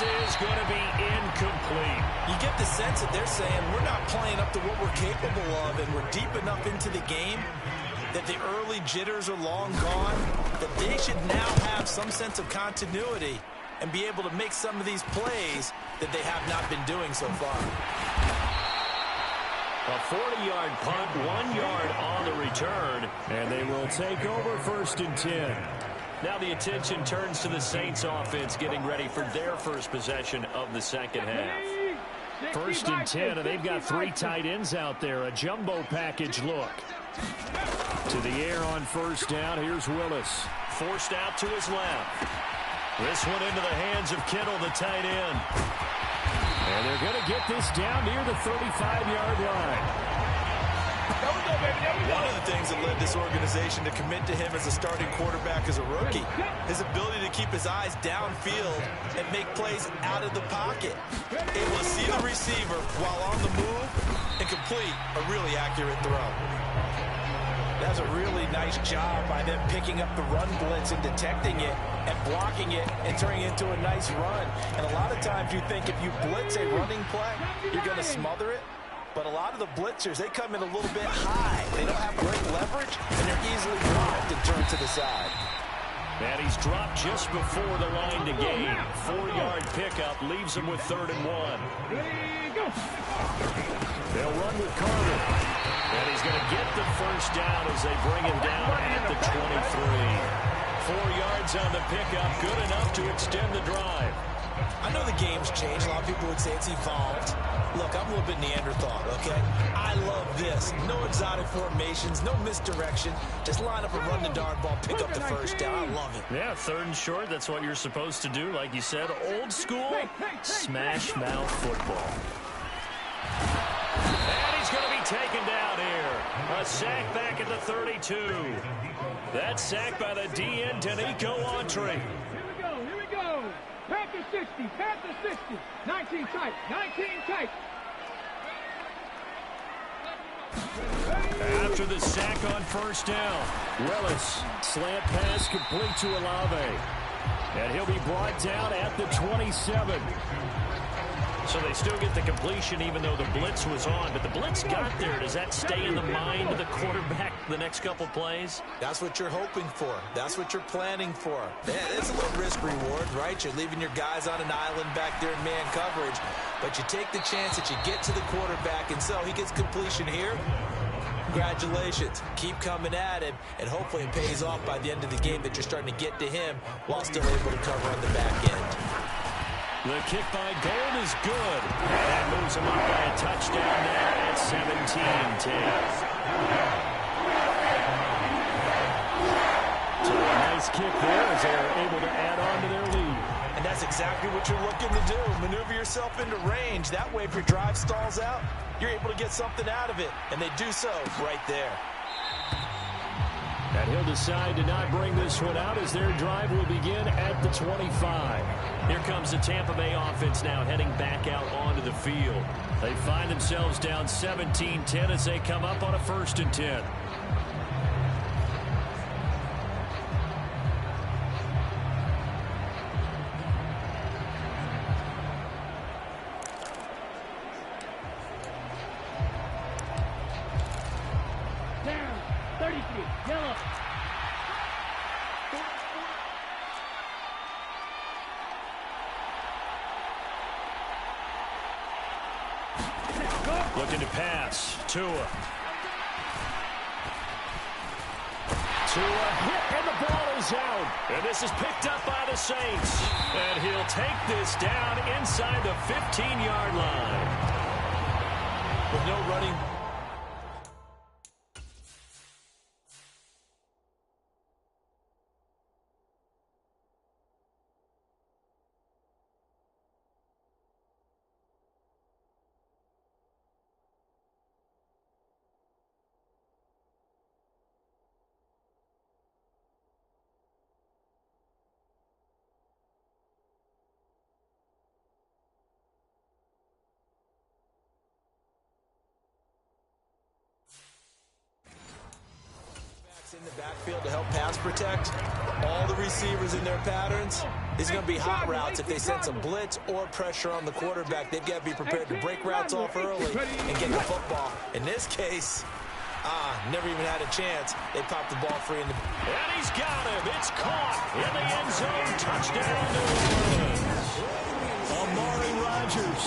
B: is going to be incomplete.
C: You get the sense that they're saying we're not playing up to what we're capable of, and we're deep enough into the game that the early jitters are long gone, that they should now have some sense of continuity and be able to make some of these plays that they have not been doing so far.
B: A 40-yard punt, 1 yard on the return, and they will take over 1st and 10. Now the attention turns to the Saints offense getting ready for their first possession of the second half. 1st and 10, and they've got 3 tight ends out there. A jumbo package look. To the air on 1st down. Here's Willis. Forced out to his left. This one into the hands of Kittle, the tight end. And they're going to get this down near the 35-yard line.
C: One of the things that led this organization to commit to him as a starting quarterback as a rookie, his ability to keep his eyes downfield and make plays out of the pocket. Able to see the receiver while on the move and complete a really accurate throw. That's a really nice job by them picking up the run blitz and detecting it and blocking it and turning it into a nice run. And a lot of times you think if you blitz a running play, you're going to smother it. But a lot of the blitzers, they come in a little bit high. They don't have great leverage, and they're easily blocked and turned to the side.
B: And he's dropped just before the line to gain. 4-yard pickup leaves him with 3rd and 1. They'll run with Carter. And he's going to get the 1st down as they bring him down at the 23. 4 yards on the pickup, good enough to extend the drive.
C: I know the game's changed. A lot of people would say it's evolved. Look, I'm a little bit Neanderthal, okay? I love this. No exotic formations, no misdirection. Just line up and run the darn ball, pick up the 1st down. I love it.
B: Yeah, 3rd and short, that's what you're supposed to do. Like you said, old school, smash mouth football. And he's going to be taken down here. A sack back at the 32. That sack by the DN, Danico Autry.
H: Here we go. Panther 60, Panther 60. 19 tight, 19 tight.
B: After the sack on 1st down, Willis, slant pass complete to Olave. And he'll be brought down at the 27. So they still get the completion even though the blitz was on. But the blitz got there. Does that stay in the mind of the quarterback the next couple plays?
C: That's what you're hoping for. That's what you're planning for. It's a little risk reward, right? You're leaving your guys on an island back there in man coverage. But you take the chance that you get to the quarterback, and so he gets completion here. Congratulations. Keep coming at him, and hopefully it pays off by the end of the game that you're starting to get to him while still able to cover on the back end.
B: The kick by Gold is good. That moves him up by a touchdown there at 17-10. So a nice kick there as they're able to add on to their lead.
C: And that's exactly what you're looking to do. Maneuver yourself into range. That way, if your drive stalls out, you're able to get something out of it. And they do so right there.
B: And he'll decide to not bring this one out as their drive will begin at the 25. Here comes the Tampa Bay offense now heading back out onto the field. They find themselves down 17-10 as they come up on a 1st and 10.
H: Down, 33, yellow.
B: Looking to pass. Tua hit, and the ball is out. And this is picked up by the Saints. And he'll take this down inside the 15-yard line.
C: With no running. In the backfield to help pass protect. All the receivers in their patterns. These are going to be hot routes. If they sense a blitz or pressure on the quarterback, they've got to be prepared to break routes off early and get the football. In this case, never even had a chance. They popped the ball free in the...
A: And he's got him. It's caught in the end zone. Touchdown, New Orleans. Amari Rodgers,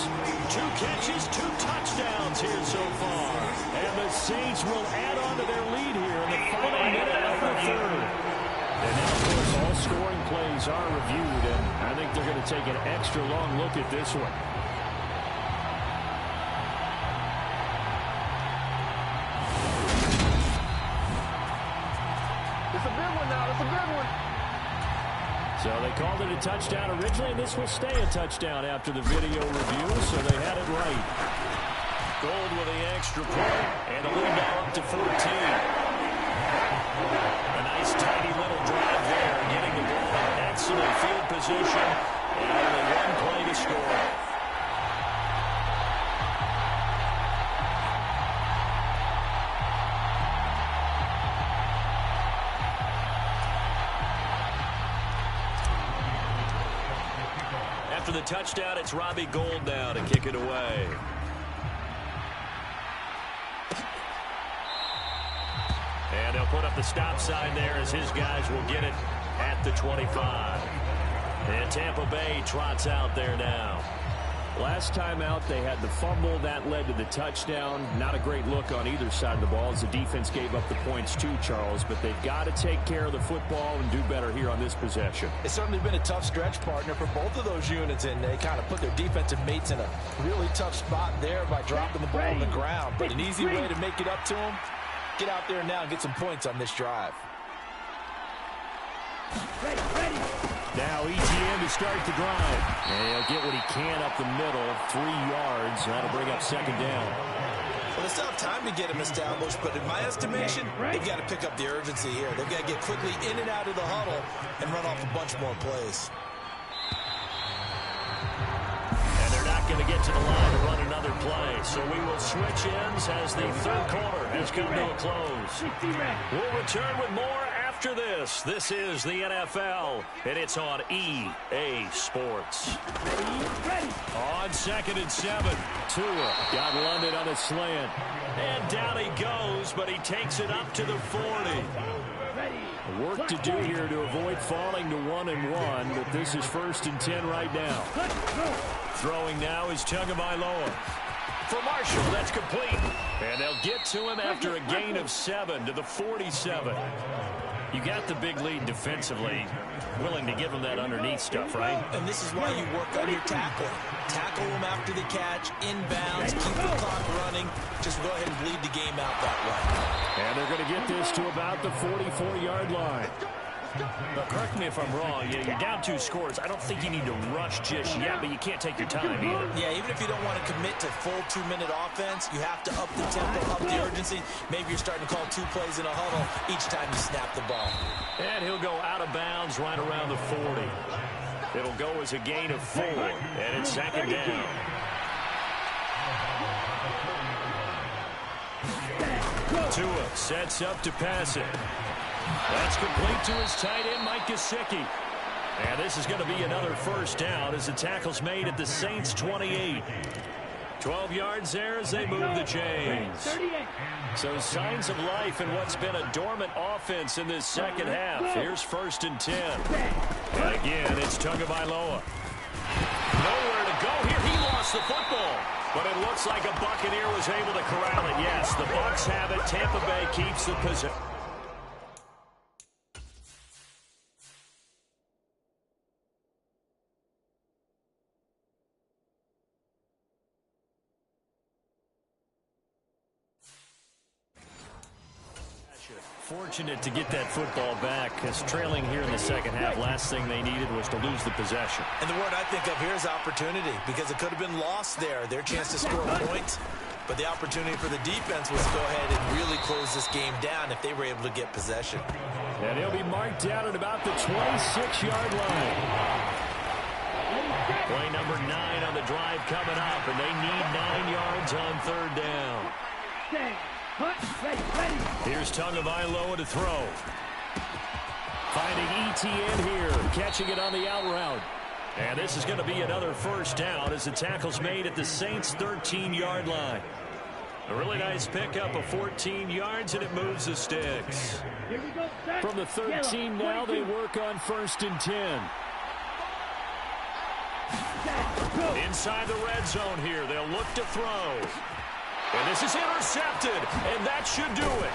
A: 2 catches, 2 touchdowns here so far. And the Saints will add on to their lead here in the final minute of the third. And now, of course, all scoring plays are reviewed, and I think they're going to take an extra long look at this one.
E: It's a big one now. It's a big one.
B: So they called it a touchdown originally, and this will stay a touchdown after the video review, so they had it right.
A: Gold with the extra point, and the lead now up to 14. A nice tidy little drive there, getting the ball in excellent field position, and only 1 play to score. After the touchdown, it's Robbie Gould now to kick it away. And they'll put up the stop sign there as his guys will get it at the 25. And Tampa Bay trots out there now.
B: Last time out, they had the fumble. That led to the touchdown. Not a great look on either side of the ball as the defense gave up the points too, Charles. But they've got to take care of the football and do better here on this possession.
C: It's certainly been a tough stretch, partner, for both of those units, and they kind of put their defensive mates in a really tough spot there by dropping the ball on the ground. But an easy way to make it up to them, get out there now and get some points on this drive.
B: Now ETN to start the drive. And he'll get what he can up the middle, 3 yards. That'll bring up 2nd down.
C: Well, they still have time to get him established, but in my estimation, they've got to pick up the urgency here. They've got to get quickly in and out of the huddle and run off a bunch more plays.
A: And they're not going to get to the line to run another play. So we will switch ends as the 3rd quarter has come to a close. We'll return with more after this. This is the NFL, and it's on EA Sports. On 2nd and 7.
B: Tua got London on a slant.
A: And down he goes, but he takes it up to the 40.
B: Work to do here to avoid falling to 1-1, but this is 1st and 10 right now.
A: Throwing now is Tagovailoa. For Marshall, that's complete. And they'll get to him after a gain of 7 to the 47. You got the big lead defensively, willing to give him that underneath stuff, right?
C: And this is why you work on your tackle. Tackle him after the catch, inbounds, keep the clock running. Just go ahead and bleed the game out that way.
B: And they're going to get this to about the 44-yard line.
A: Now, correct me if I'm wrong. You're down 2 scores. I don't think you need to rush just yet, but you can't take your time either.
C: Yeah, even if you don't want to commit to full 2-minute offense, you have to up the tempo, up the urgency. Maybe you're starting to call 2 plays in a huddle each time you snap the ball.
A: And he'll go out of bounds right around the 40. It'll go as a gain of 4, and it's 2nd down. Tua sets up to pass it. That's complete to his tight end, Mike Gesicki. And this is going to be another 1st down as the tackle's made at the Saints' 28. 12 yards there as they move the chains. So signs of life in what's been a dormant offense in this 2nd half. Here's 1st and 10. And again, it's Tagovailoa. Nowhere to go here. He lost the football. But it looks like a Buccaneer was able to corral it. Yes, the Bucs have it. Tampa Bay keeps the possession. Fortunate to get that football back, because trailing here in the 2nd half, last thing they needed was to lose the possession.
C: And the word I think of here is opportunity, because it could have been lost there, their chance to score points. But the opportunity for the defense was to go ahead and really close this game down if they were able to get possession.
B: And he'll be marked down at about the 26-yard line.
A: Play number 9 on the drive coming up, and they need 9 yards on 3rd down. Here's Tagovailoa to throw.
B: Finding ETN here, catching it on the out route. And this is going to be another first down as the tackle's made at the Saints' 13-yard line. A really nice pickup of 14 yards, and it moves the sticks. From the 13 now, they work on 1st and 10. Inside the red zone here, they'll look to throw. And this is intercepted, and that should do it.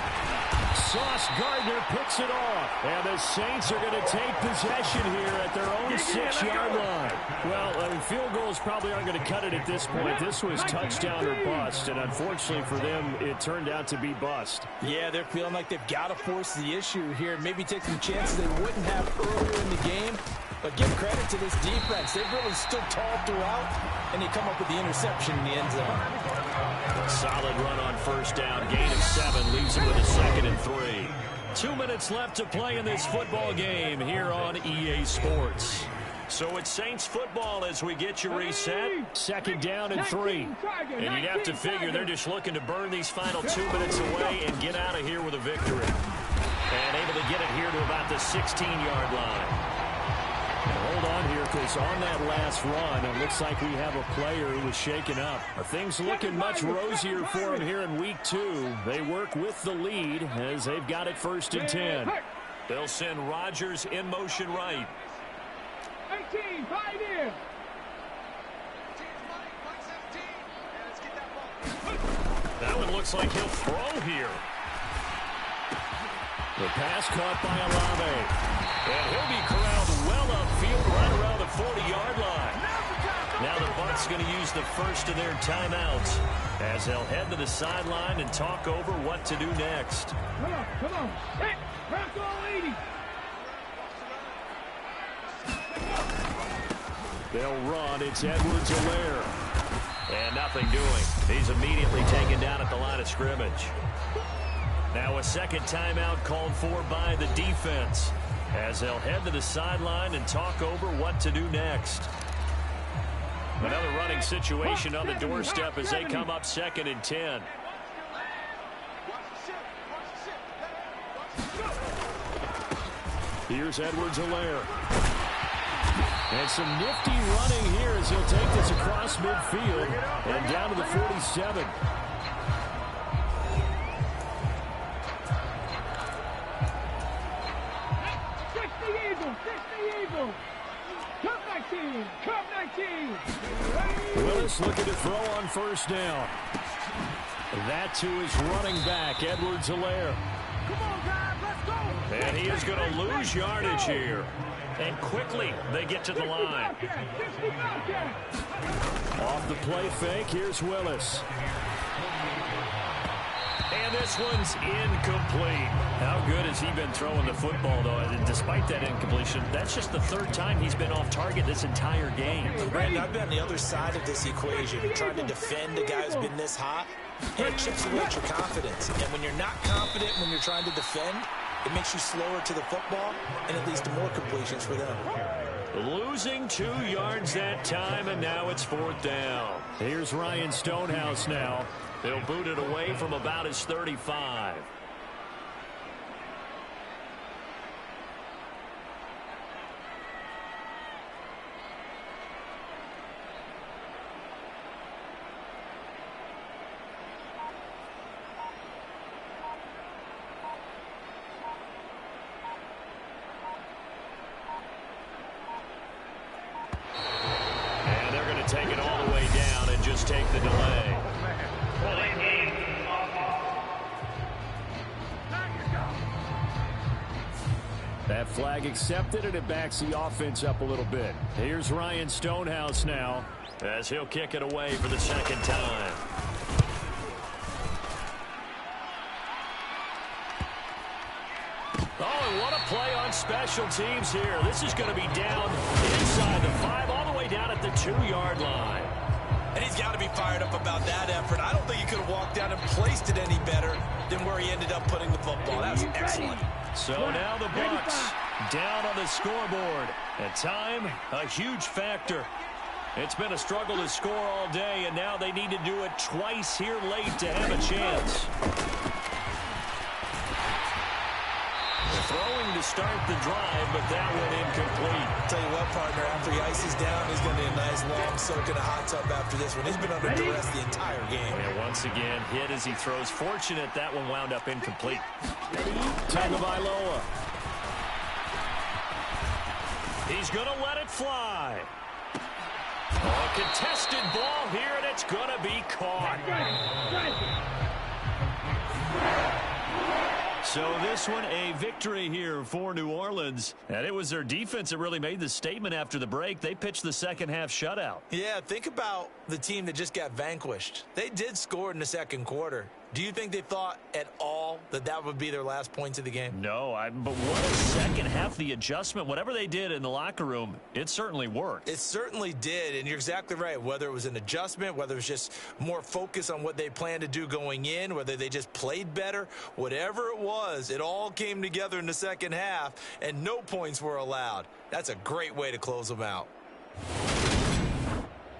B: Sauce Gardner picks it off, and the Saints are going to take possession here at their own 6-yard line. Well, I mean, field goals probably aren't going to cut it at this point. This was touchdown or bust, and unfortunately for them, it turned out to be bust.
C: Yeah, they're feeling like they've got to force the issue here and maybe take some chances they wouldn't have earlier in the game. But give credit to this defense. They've really stood tall throughout, and they come up with the interception in the end zone.
B: Solid run on first down. Gain of 7 leaves him with a 2nd and 3. 2 minutes left to play in this football game here on EA Sports. So it's Saints football as we get you reset. 2nd down and 3. And you'd have to figure they're just looking to burn these final 2 minutes away and get out of here with a victory. And able to get it here to about the 16-yard line. Hold on here, because on that last run, it looks like we have a player who was shaken up. Things looking much rosier for him here in week 2. They work with the lead as they've got it 1st and 10. They'll send Rodgers in motion right.
H: 18, 5 in.
B: That one looks like he'll throw here. The pass caught by Olave. And he'll be corralled well upfield right around the 40-yard line. Now the Bucs going to use the first of their timeouts as they'll head to the sideline and talk over what to do next.
H: Come on. Hey, press all 80.
B: They'll run. It's Edwards-Helaire. And nothing doing. He's immediately taken down at the line of scrimmage. Now a second timeout called for by the defense as they'll head to the sideline and talk over what to do next. Another running situation on the doorstep as they come up 2nd and 10. Here's Edwards-Helaire. And some nifty running here as he'll take this across midfield and down to the 47. Willis looking to throw on first down. That to his running back, Edwards-Helaire. And he is going to lose yardage here. And quickly they get to the line. Off the play fake, here's Willis. And this one's incomplete. How good has he been throwing the football, though? And despite that incompletion, that's just the 3rd time he's been off target this entire game.
C: Brandon, I've been on the other side of this equation, trying to defend a guy who's been this hot. And it chips away at your confidence. And when you're not confident when you're trying to defend, it makes you slower to the football, and it leads to more completions for them.
B: Losing 2 yards that time, and now it's 4th down. Here's Ryan Stonehouse now. He'll boot it away from about his 35. And they're going to take it all the way down and just take the delay. That flag accepted, and it backs the offense up a little bit. Here's Ryan Stonehouse now as he'll kick it away for the 2nd time. Oh, and what a play on special teams here. This is going to be down inside the 5, all the way down at the 2-yard line.
C: And he's got to be fired up about that effort. I don't think he could have walked down and placed it any better than where he ended up putting the football. That was excellent.
B: So now the Bucs down on the scoreboard. And time, a huge factor. It's been a struggle to score all day, and now they need to do it twice here late to have a chance. Throwing to
A: start the drive, but that went incomplete.
C: Tell you what, partner, after he ices down, he's going to be a nice long soak in a hot tub after this one. He's been under duress the entire game.
A: And once again, hit as he throws. Fortunate that one wound up incomplete.
B: Tagovailoa.
A: He's going to let it fly. Oh, a contested ball here, and it's going to be caught. So this one, a victory here for New Orleans. And it was their defense that really made the statement after the break. They pitched the second-half shutout.
C: Yeah, think about the team that just got vanquished. They did score in the second quarter. Do you think they thought at all that that would be their last points of the game?
A: No, but what a second half, the adjustment, whatever they did in the locker room, it certainly worked.
C: It certainly did, and you're exactly right. Whether it was an adjustment, whether it was just more focus on what they planned to do going in, whether they just played better, whatever it was, it all came together in the second half, and no points were allowed. That's a great way to close them out.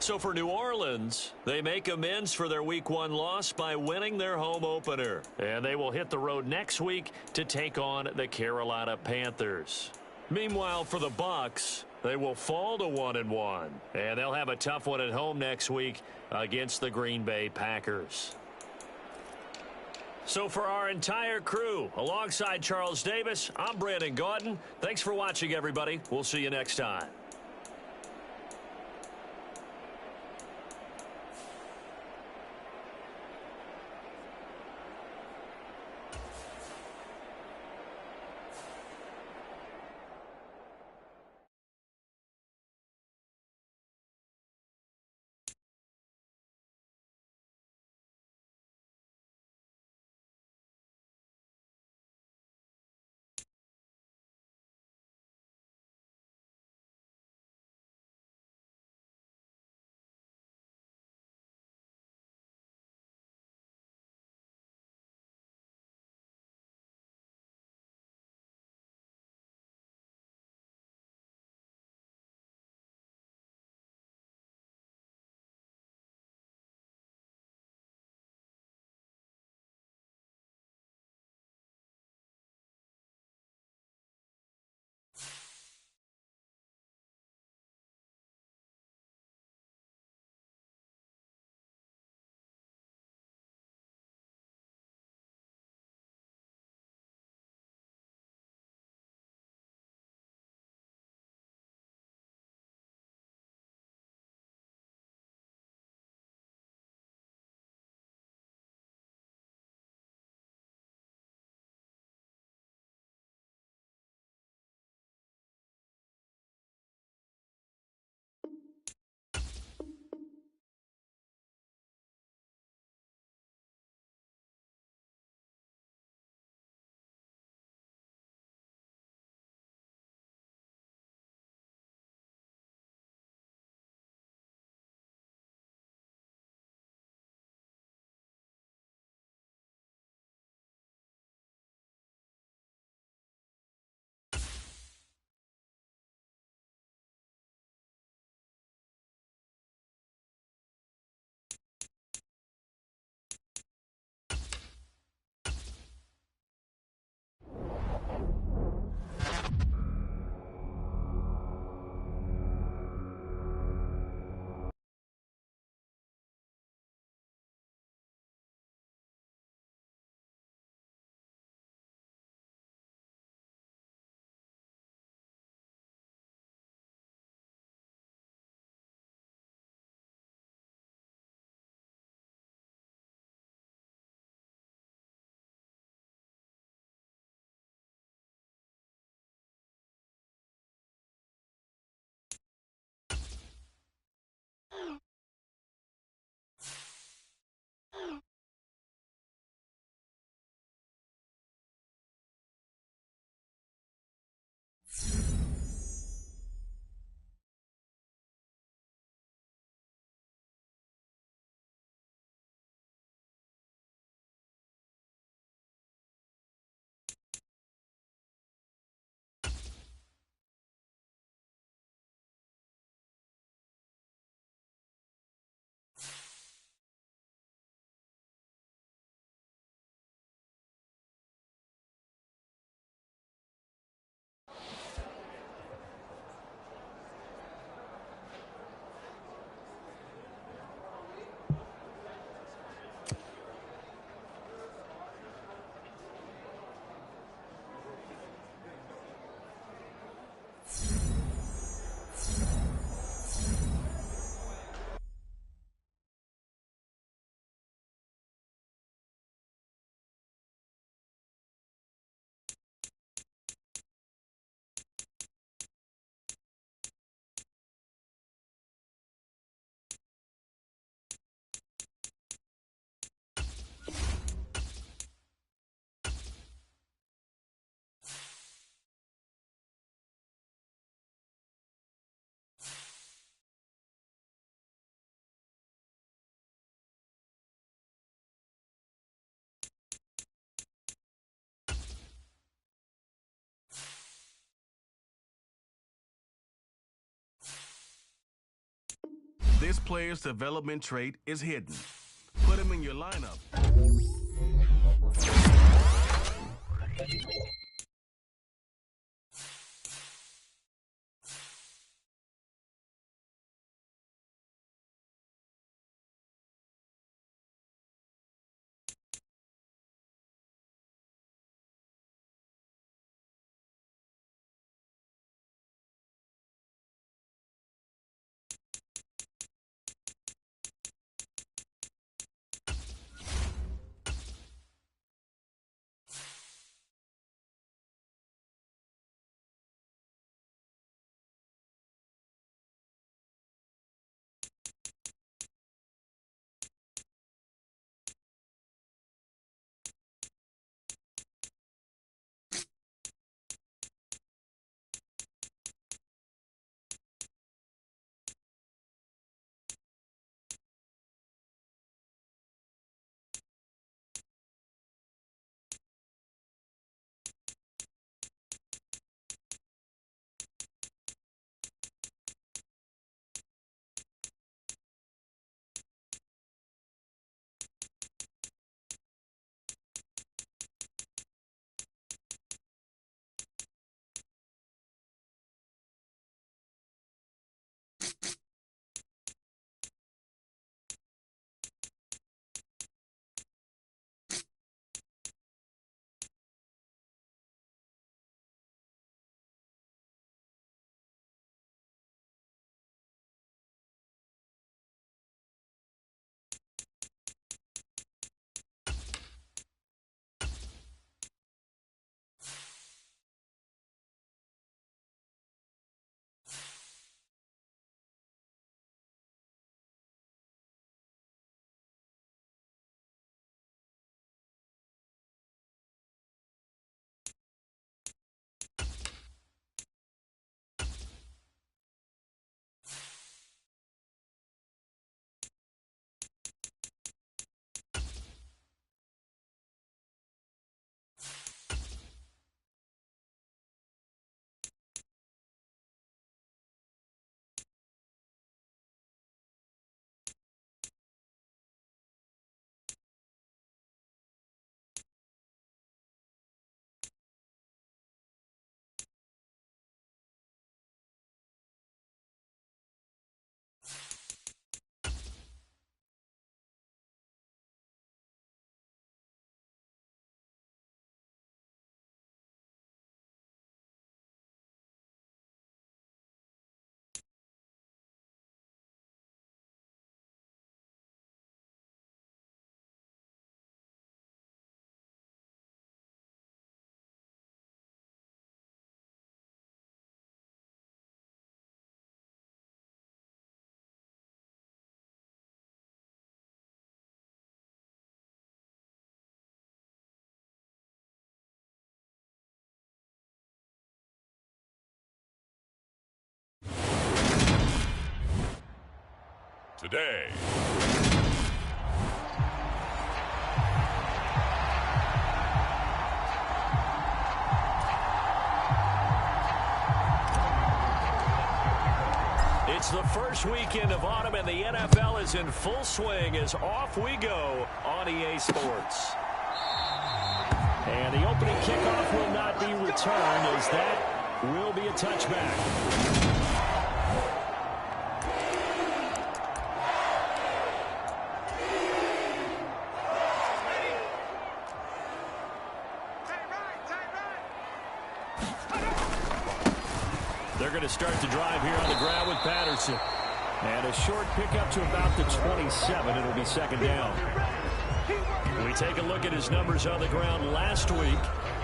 A: So for New Orleans, they make amends for their Week 1 loss by winning their home opener. And they will hit the road next week to take on the Carolina Panthers. Meanwhile, for the Bucs, they will fall to 1-1. And they'll have a tough one at home next week against the Green Bay Packers. So for our entire crew, alongside Charles Davis, I'm Brandon Gaudin. Thanks for watching, everybody. We'll see you next time.
I: this player's development trait is hidden. Put him in your lineup.
F: Today.
A: It's the first weekend of autumn, and the NFL is in full swing as off we go on EA Sports.
B: And the opening kickoff will not be returned, as that will be a touchback. They're going to start the drive here on the ground with Patterson. And a short pickup to about the 27. It'll be second down. We take a look at his numbers on the ground last week.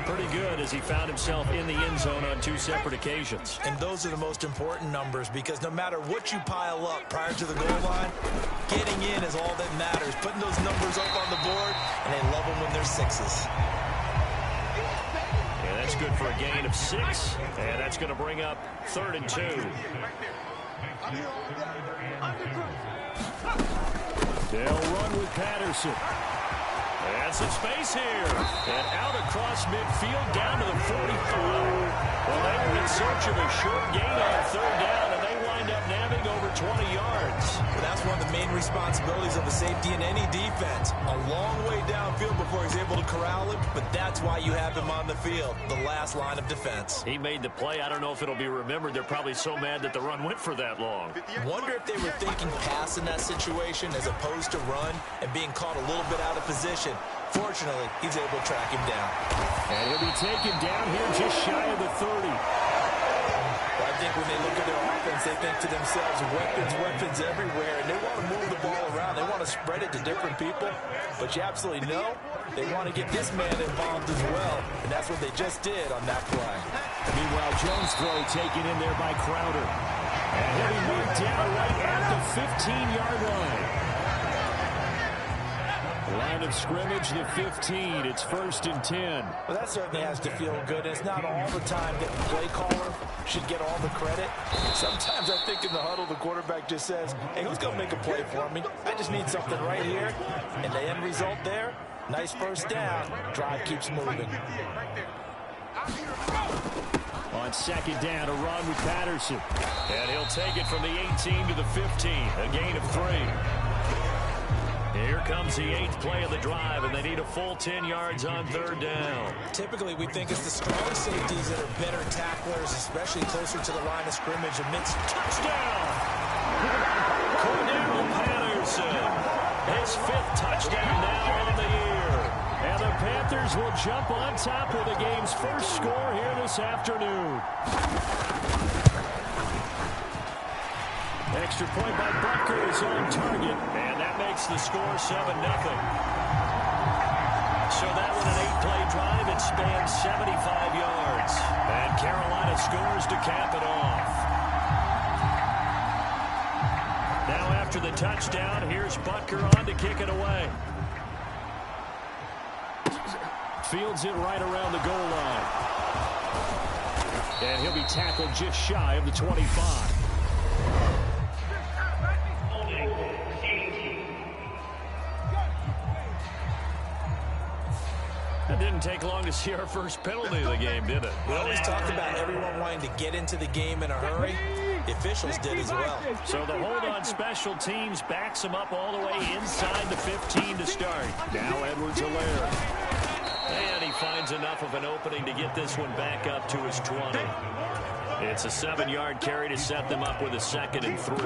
B: Pretty good, as he found himself in the end zone on 2 separate occasions.
C: And those are the most important numbers, because no matter what you pile up prior to the goal line, getting in is all that matters. Putting those numbers up on the board, and they love them when they're 6s.
A: That's good for a gain of 6, and that's going to bring up 3rd and 2.
B: They'll run with Patterson.
A: And some space here. And out across midfield down to the 45. Well, they were in search of a short gain on 3rd down, and they wind up nabbing over
B: over 20 yards.
C: Well, that's one of the main responsibilities of a safety in any defense. A long way downfield before he's able to corral him, but that's why you have him on the field, the last line of defense.
B: He made the play. I don't know if it'll be remembered. They're probably so mad that the run went for that long.
C: Wonder if they were thinking pass in that situation as opposed to run and being caught a little bit out of position. Fortunately, he's able to track him down.
B: And he'll be taken down here just shy of the 30.
C: Well, I think when they look at their offense, they think to themselves, weapons everywhere, and they want to move the ball around. They want to spread it to different people, but you absolutely know they want to get this man involved as well, and that's what they just did on that play.
B: Meanwhile, Jones' throw taken in there by Crowder. And he'll be marked down right at the 15-yard line. Line of scrimmage, the 15. It's 1st and 10.
C: Well, that certainly has to feel good. It's not all the time that the play caller should get all the credit. Sometimes I think in the huddle, the quarterback just says, hey, who's going to make a play for me? I just need something right here. And the end result there, nice first down. Drive keeps moving.
B: On 2nd down, a run with Patterson. And he'll take it from the 18 to the 15. A gain of 3. Here comes the 8th play of the drive, and they need a full 10 yards on 3rd down.
C: Typically, we think it's the strong safeties that are better tacklers, especially closer to the line of scrimmage amidst
B: touchdown. Cordero Patterson, his 5th touchdown now on the year. And the Panthers will jump on top with the game's first score here this afternoon. Extra point by Butker is on target, and that makes the score 7-0. So that was an 8-play drive. It spans 75 yards. And Carolina scores to cap it off. Now after the touchdown, here's Butker on to kick it away. Fields it right around the goal line. And he'll be tackled just shy of the 25. It didn't take long to see our first penalty of the game, did it?
C: We always talk about everyone wanting to get into the game in a hurry. The officials did as well.
B: So the hold on special teams backs him up all the way inside the 15 to start. Now Edwards-Helaire. And he finds enough of an opening to get this one back up to his 20. It's a 7-yard carry to set them up with a 2nd and 3.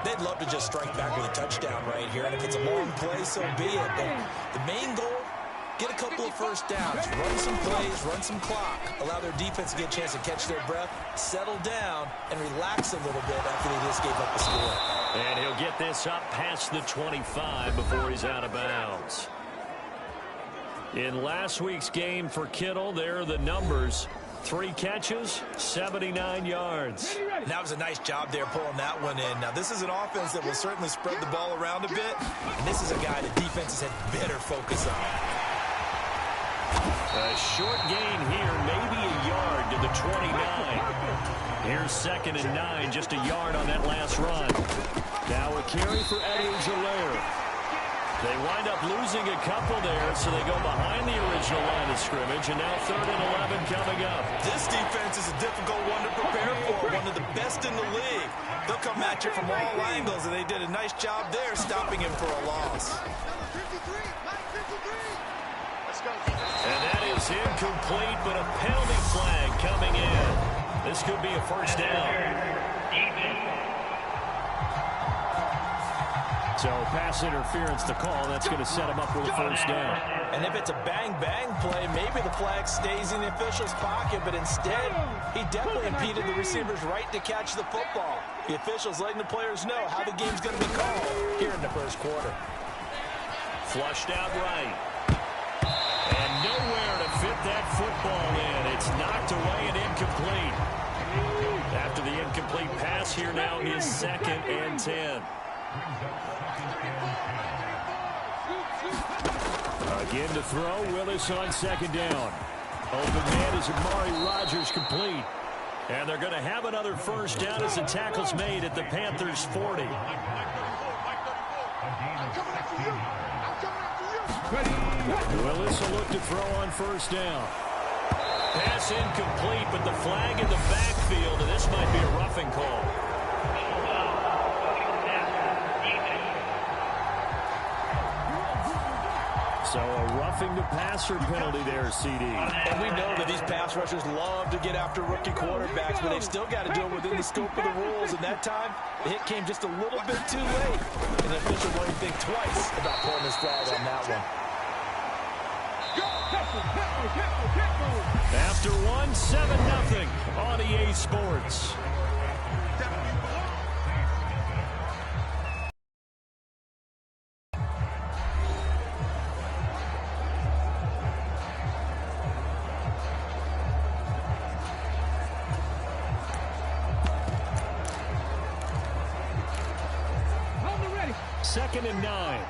C: They'd love to just strike back with a touchdown right here. And if it's a long play, so be it. But the main goal, get a couple of first downs, run some plays, run some clock, allow their defense to get a chance to catch their breath, settle down, and relax a little bit after they just gave up the score.
B: And he'll get this up past the 25 before he's out of bounds. In last week's game for Kittle, there are the numbers. 3 catches, 79 yards.
C: That was a nice job there pulling that one in. Now, this is an offense that will certainly spread the ball around a bit, and this is a guy that defenses had better focus on.
B: A short gain here, maybe a yard to the 29. Here's 2nd and 9, just a yard on that last run. Now a carry for Edwards-Helaire. They wind up losing a couple there, so they go behind the original line of scrimmage, and now 3rd and 11 coming up.
C: This defense is a difficult one to prepare for, one of the best in the league. They'll come at you from all angles, and they did a nice job there stopping him for a loss.
B: And that is incomplete, but a penalty flag coming in. This could be a first down. So pass interference to call. That's going to set him up with a first down.
C: And if it's a bang-bang play, maybe the flag stays in the official's pocket, but instead, he definitely impeded the receiver's right to catch the football. The official's letting the players know how the game's going to be called here in the first quarter.
B: Flushed out right. And nowhere to fit that football in. It's knocked away and incomplete. After the incomplete pass here now is 2nd and 10. Again to throw. Willis on 2nd down. Open man is Amari Rodgers complete. And they're going to have another first down as the tackle's made at the Panthers' 40. Willis will look to throw on first down. Pass incomplete, but the flag in the backfield, and this might be a roughing call. So a roughing the passer penalty there, CD.
C: And we know that these pass rushers love to get after rookie quarterbacks, but they've still got to do it within the scope of the rules. And that time, the hit came just a little bit too late. And the official won't think twice about pulling his flag on that one.
B: After one, 7-0 on EA Sports. Second and 9.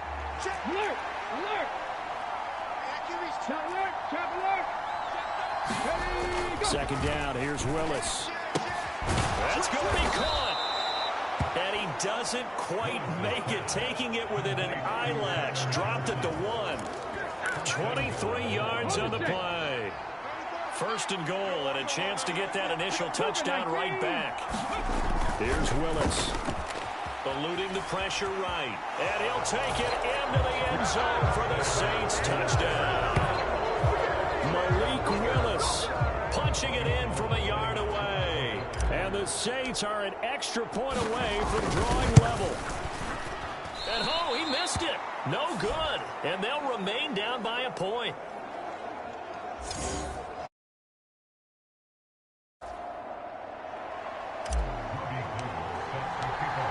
H: Alert! Alert! Trap alert!
B: Second down. Here's Willis.
A: That's going to be caught. And he doesn't quite make it, taking it within an eyelash. Dropped at the 1. 23 yards on the play. First and goal, and a chance to get that initial touchdown right back.
B: Here's Willis.
A: Eluding the pressure right. And he'll take it into the end zone for the Saints touchdown.
B: Malik Willis
A: Punching it in from a yard away.
B: And the Saints are an extra point away from drawing level.
A: And oh, he missed it. No good. And they'll remain down by a point.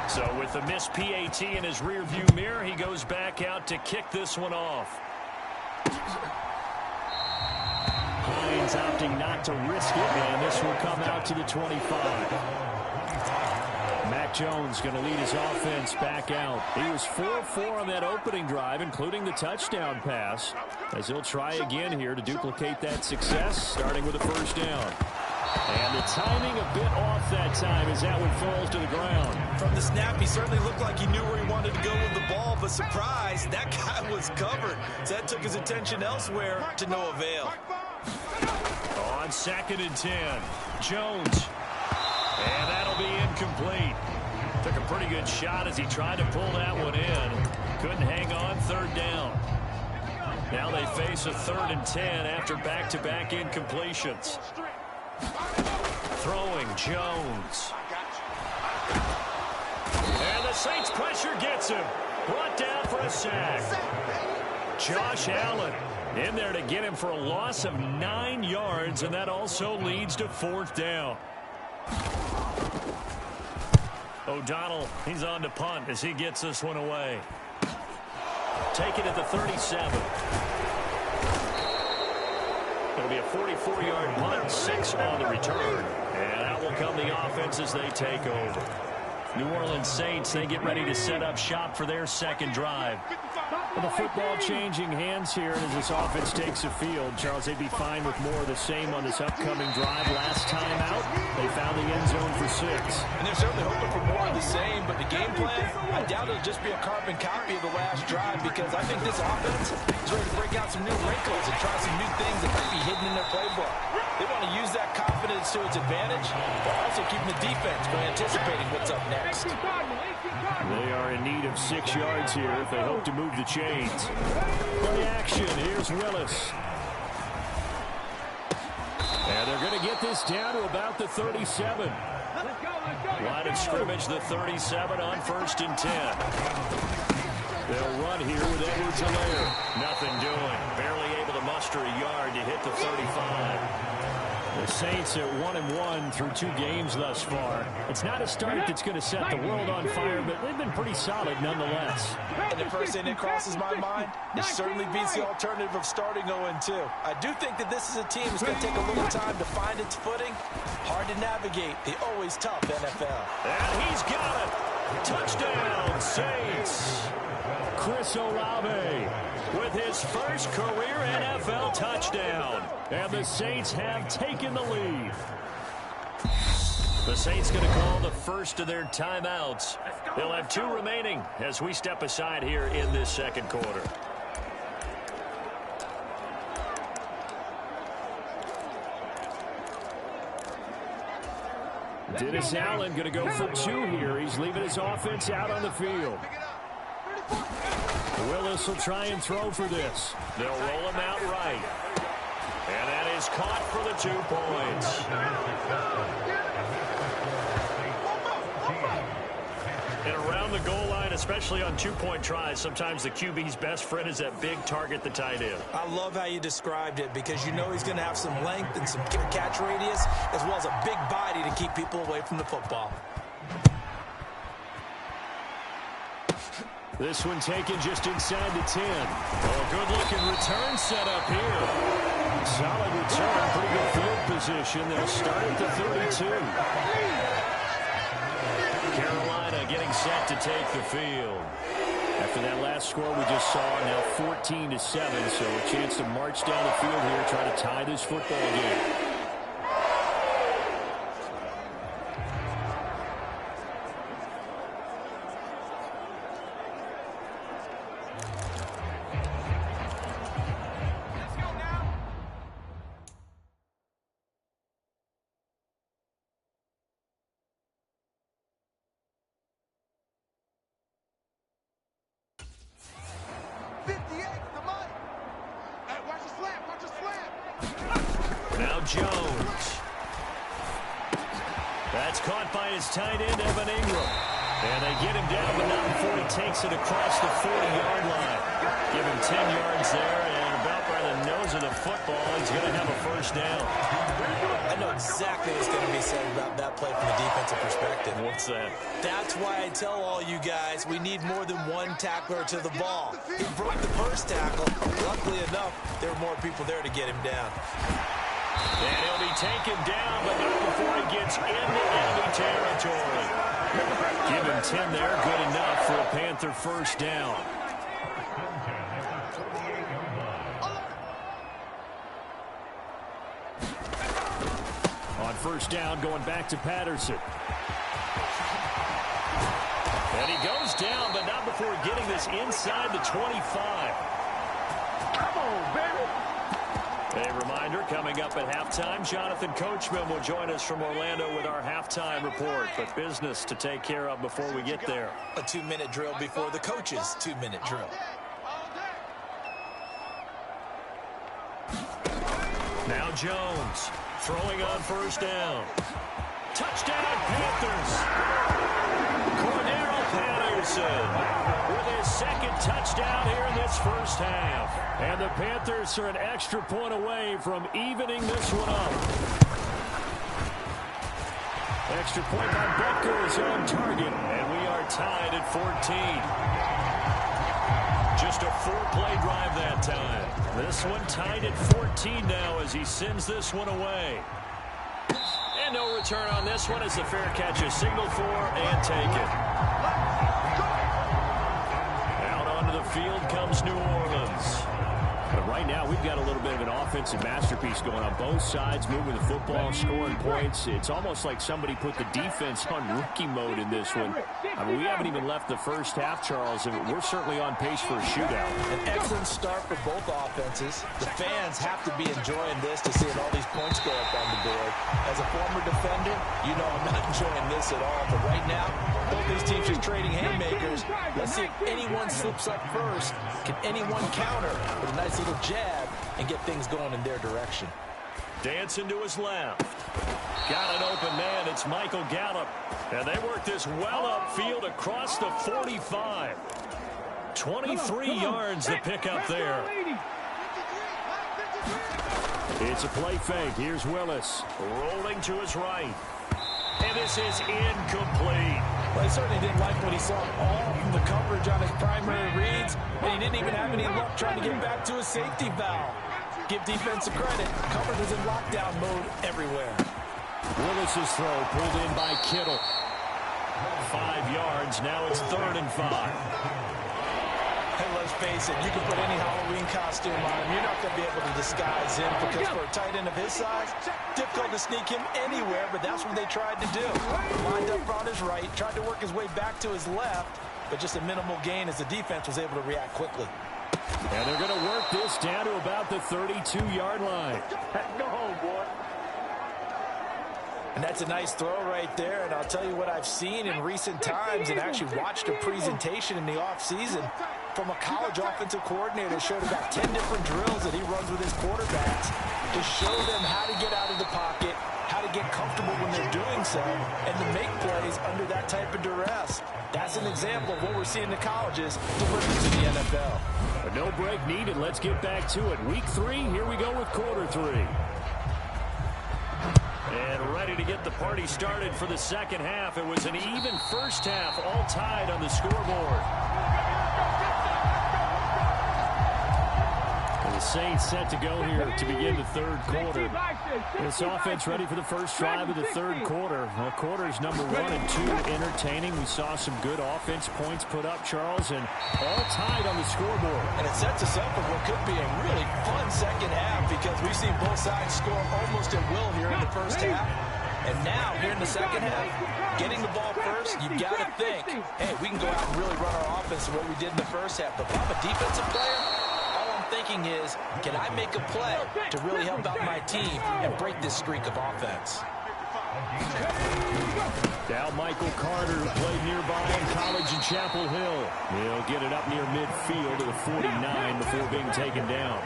A: So with the missed PAT in his rearview mirror, he goes back out to kick this one off.
B: Hines opting not to risk it, and this will come out to the 25. Mac Jones going to lead his offense back out. He was 4-4 on that opening drive, including the touchdown pass, as he'll try again here to duplicate that success, starting with a first down. And the timing a bit off that time as that one falls to the ground.
C: From the snap, he certainly looked like he knew where he wanted to go with the ball, but surprise, that guy was covered. So that took his attention elsewhere to no avail.
A: On second and 10, Jones. And that'll be incomplete. Took a pretty good shot as he tried to pull that one in. Couldn't hang on, third down. Now they face a 3rd and 10 after back-to-back incompletions. Throwing Jones. And the Saints pressure gets him. Brought down for a sack. Josh Allen in there to get him for a loss of 9 yards, and that also leads to 4th down. O'Donnell, he's on to punt as he gets this one away. Take it at the 37. It'll be a 44-yard punt, 6 on the return. And out will come the offense as they take over. New Orleans Saints, they get ready to set up shop for their second drive.
B: Well, the football changing hands here, and as this offense takes the field, Charles, they'd be fine with more of the same on this upcoming drive. Last time out, they found the end zone for 6.
C: And they're certainly hoping for more of the same, but the game plan, I doubt it'll just be a carbon copy of the last drive, because I think this offense is ready to break out some new wrinkles and try some new things that might be hidden in their playbook. They want to use that confidence to its advantage, while also keeping the defense from anticipating what's up next.
B: They are in need of 6 yards here if they hope to move the chains. Play action. Here's Willis. And they're going to get this down to about the 37.
A: Line of scrimmage, the 37 on 1st and 10.
B: They'll run here with Edwards-Helaire.
A: Nothing doing. Barely able to muster a yard to hit the 35.
B: The Saints at 1-1 through 2 games thus far. It's not a start that's going to set the world on fire, but they've been pretty solid nonetheless.
C: And the first thing that crosses my mind, it certainly beats the alternative of starting 0-2. I do think that this is a team that's going to take a little time to find its footing. Hard to navigate the always tough NFL.
A: And he's got it. Touchdown, Saints.
B: Chris Olave
A: with his first career NFL touchdown.
B: And the Saints have taken the lead.
A: The Saints going to call the first of their timeouts. They'll have 2 remaining as we step aside here in this second quarter.
B: Dennis Allen going to go for 2 here. He's leaving his offense out on the field. Willis will try and throw for this.
A: They'll roll him out right. And that is caught for the 2 points. And around the goal line, especially on 2-point tries, sometimes the QB's best friend is that big target, the tight end.
C: I love how you described it because you know he's going to have some length and some catch radius as well as a big body to keep people away from the football.
B: This one taken just inside the 10.
A: Oh, good-looking return set up here.
B: Solid return, pretty good field position. They'll start at the 32.
A: Carolina getting set to take the field.
B: After that last score we just saw, now 14-7, so a chance to march down the field here, try to tie this football game.
A: Now Jones. That's caught by his tight end, Evan Ingram. And they get him down, but not before he takes it across the 40-yard line. Give him 10 yards there, and about by the nose of the football, he's going to have a first down.
C: I know exactly what's going to be said about that play from the defensive perspective.
A: What's that?
C: That's why I tell all you guys we need more than one tackler to the ball. He broke the first tackle. Luckily enough, there were more people there to get him down.
A: And he'll be taken down, but not before he gets into enemy territory. Give him 10 there, good enough for a Panther first down.
B: On first down, going back to Patterson.
A: And he goes down, but not before getting this inside the 25.
H: Come on, baby.
A: A reminder, coming up at halftime, Jonathan Coachman will join us from Orlando with our halftime report. But business to take care of before we get there.
C: A 2-minute drill before the coach's 2-minute drill.
A: Now Jones throwing on first down. Touchdown Panthers. Cordero Patterson with his second touchdown here in this first half.
B: And the Panthers are an extra point away from evening this one up. Extra point by Becker is on target.
A: And we are tied at 14. Just a 4-play drive that time. This one tied at 14 now as he sends this one away. And no return on this one as the fair catch is signaled for and taken. Out onto the field comes New Orleans.
B: But right now, we've got a little bit of an offensive masterpiece going on both sides, moving the football, scoring points. It's almost like somebody put the defense on rookie mode in this one. I mean, we haven't even left the first half, Charles, and we're certainly on pace for a shootout.
C: An excellent start for both offenses. The fans have to be enjoying this to see all these points go up on the board. As a former defender, you know I'm not enjoying this at all. But right now, both these teams are trading haymakers. Let's see if anyone slips up first. Can anyone counter with a nice little jab and get things going in their direction?
A: Dancing to his left. Got an open man. It's Michael Gallup. And they work this well upfield across the 45. 23 yards to pick up there.
B: It's a play fake. Here's Willis.
A: Rolling to his right. And this is incomplete.
C: Well, he certainly didn't like what he saw all from the coverage on his primary reads, and he didn't even have any luck trying to get back to his safety valve. Give defense a credit. Coverage was in lockdown mode everywhere.
B: Willis's throw pulled in by Kittle.
A: 5 yards. Now it's 3rd and 5.
C: Hey, let's face it, you can put any Halloween costume on him. You're not going to be able to disguise him because for a tight end of his size, difficult to sneak him anywhere, but that's what they tried to do. Lined up on his right, tried to work his way back to his left, but just a minimal gain as the defense was able to react quickly.
B: And they're going to work this down to about the 32-yard line.
H: Go home, boy.
C: And that's a nice throw right there. And I'll tell you what I've seen in recent times and actually watched a presentation in the offseason from a college offensive coordinator. Showed about 10 different drills that he runs with his quarterbacks to show them how to get out of the pocket, how to get comfortable when they're doing so, and to make plays under that type of duress. That's an example of what we're seeing in the colleges delivered to the NFL.
B: A no break needed. Let's get back to it. Week 3, here we go with quarter 3. And ready to get the party started for the second half. It was an even first half, all tied on the scoreboard. The Saints set to go here to begin the third quarter. This offense ready for the first drive of the third quarter. Well, quarters number 1 and 2 entertaining. We saw some good offense points put up, Charles, and all tied on the scoreboard.
C: And it sets us up for what could be a really fun second half because we've seen both sides score almost at will here in the first half. And now, here in the second half, getting the ball first, you've got to think, hey, we can go out and really run our offense the way we did in the first half. But if I'm a defensive player, thinking is, can I make a play to really help out my team and break this streak of offense?
B: Now Michael Carter, who played nearby in college in Chapel Hill. He'll get it up near midfield to the 49 before being taken down.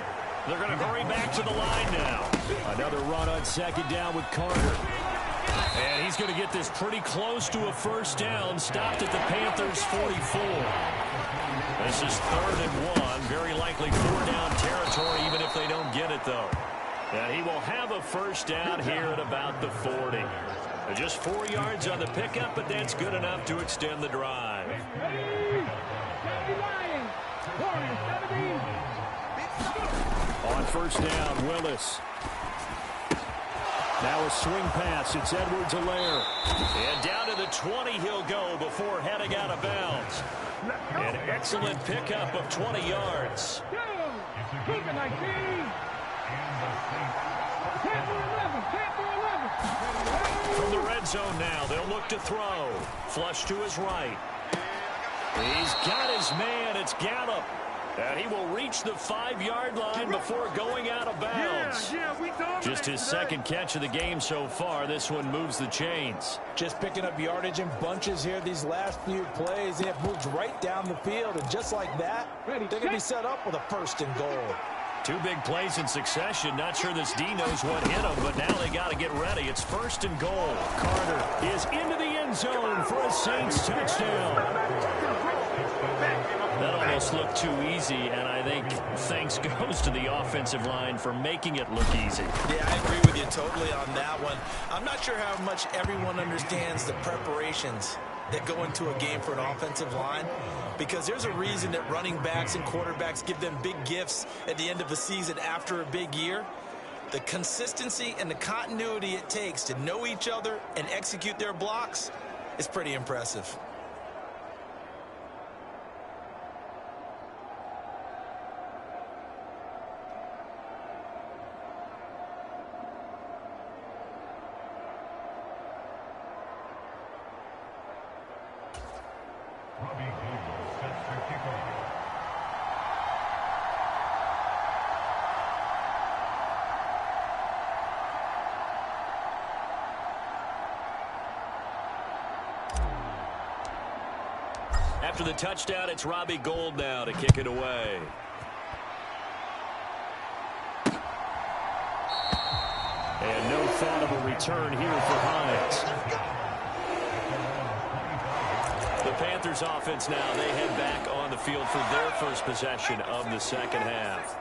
B: They're going to hurry back to the line now. Another run on second down with Carter. And he's going to get this pretty close to a first down. Stopped at the Panthers' 44. This is 3rd and 1. Very likely 4-down territory, even if they don't get it, though. And he will have a first down here at about the 40. Just 4 yards on the pickup, but that's good enough to extend the drive. On first down, Willis. Now a swing pass. It's Edwards-Helaire. And down to the 20 he'll go before heading out of bounds. An excellent pickup of 20 yards. From the red zone now, they'll look to throw. Flush to his right. He's got his man. It's Gallup. And he will reach the 5-yard line before going out of bounds. Just his second catch of the game so far. This one moves the chains.
C: Just picking up yardage in bunches here these last few plays. They have moved right down the field. And just like that, they're going to be set up with a 1st and goal.
B: 2 big plays in succession. Not sure this D knows what hit him, but now they got to get ready. It's 1st and goal. Carter is into the end zone for a Saints touchdown. That almost looked too easy, and I think thanks goes to the offensive line for making it look easy.
C: Yeah, I agree with you totally on that one. I'm not sure how much everyone understands the preparations that go into a game for an offensive line, because there's a reason that running backs and quarterbacks give them big gifts at the end of the season after a big year. The consistency and the continuity it takes to know each other and execute their blocks is pretty impressive.
B: After the touchdown, it's Robbie Gould now to kick it away. And no thought of a return here for Hines. The Panthers offense now, they head back on the field for their first possession of the second half.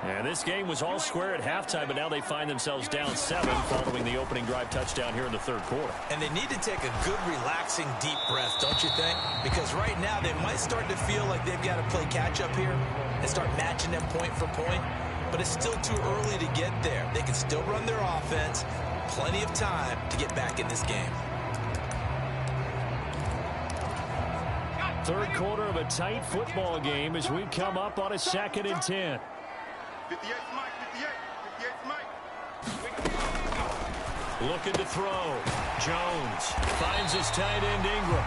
B: And this game was all square at halftime, but now they find themselves down 7 following the opening drive touchdown here in the third quarter.
C: And they need to take a good, relaxing, deep breath, don't you think? Because right now they might start to feel like they've got to play catch-up here and start matching them point for point. But it's still too early to get there. They can still run their offense. Plenty of time to get back in this game.
B: Third quarter of a tight football game as we come up on a 2nd and 10.
E: 58 Mike, 58 Mike.
B: Looking to throw. Jones finds his tight end Ingram.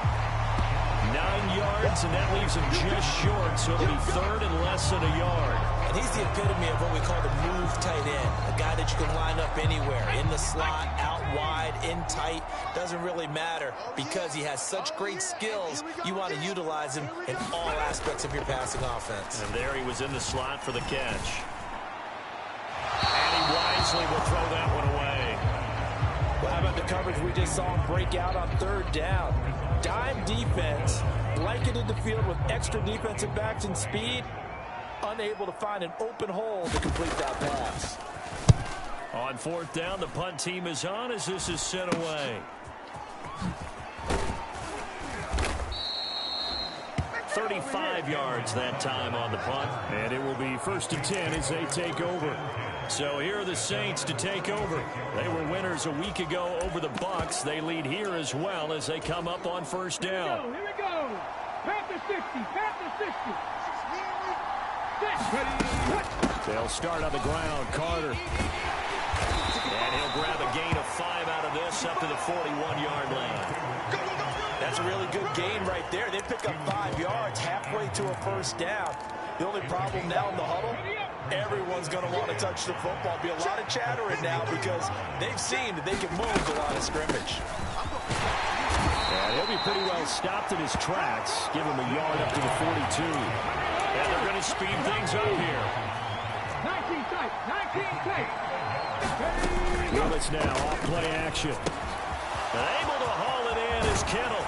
B: 9 yards, and that leaves him just short, so it'll be 3rd and less than a yard.
C: And And he's the epitome of what we call the move tight end, a guy that you can line up anywhere, in the slot, out wide, in tight, doesn't really matter because he has such great skills. You want to utilize him in all aspects of your passing offense.
B: And there he was in the slot for the catch. And he wisely will throw that one away.
C: Well, how about the coverage we just saw him break out on third down? Dime defense, blanketed the field with extra defensive backs and speed, unable to find an open hole to complete that pass.
B: On fourth down, the punt team is on as this is sent away. 35 yards that time on the punt. And it will be 1st and 10 as they take over. So here are the Saints to take over. They were winners a week ago over the Bucs. They lead here as well as they come up on first down.
H: Here we go. Panther 60. Panther 60.
B: They'll start on the ground. Carter. And he'll grab a gain of 5 out of this up to the 41-yard line.
C: That's a really good gain right there. They pick up 5 yards halfway to a first down. The only problem now in the huddle, everyone's going to want to touch the football. Be a lot of chattering now because they've seen that they can move the line of scrimmage.
B: And he'll be pretty well stopped in his tracks. Give him a yard up to the 42. And they're going to speed things up here.
H: 19 tight. 19 tight.
B: Willis now off play action. And able to haul it in is Kittle.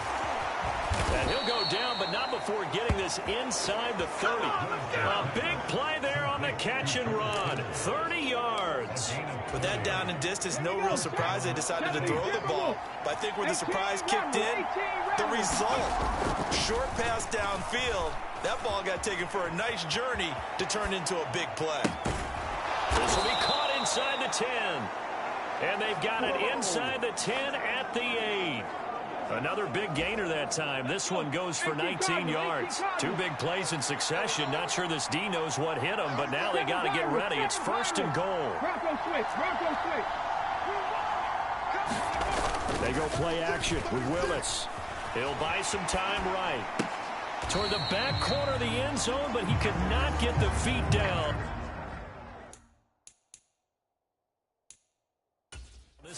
B: And he'll go down, but not before getting this inside the 30. A big play there on the catch and run. 30 yards.
C: With that down and distance, no real surprise they decided to throw the ball. But I think where the surprise kicked in, the result. Short pass downfield. That ball got taken for a nice journey to turn into a big play.
B: This will be caught inside the 10. And they've got it inside the 10 at the 8. Another big gainer that time. This one goes for 19 yards. 2 big plays in succession. Not sure this D knows what hit him, but now they got to get ready. It's 1st and goal. They go play action with Willis. He'll buy some time right. Toward the back corner of the end zone, but he could not get the feet down.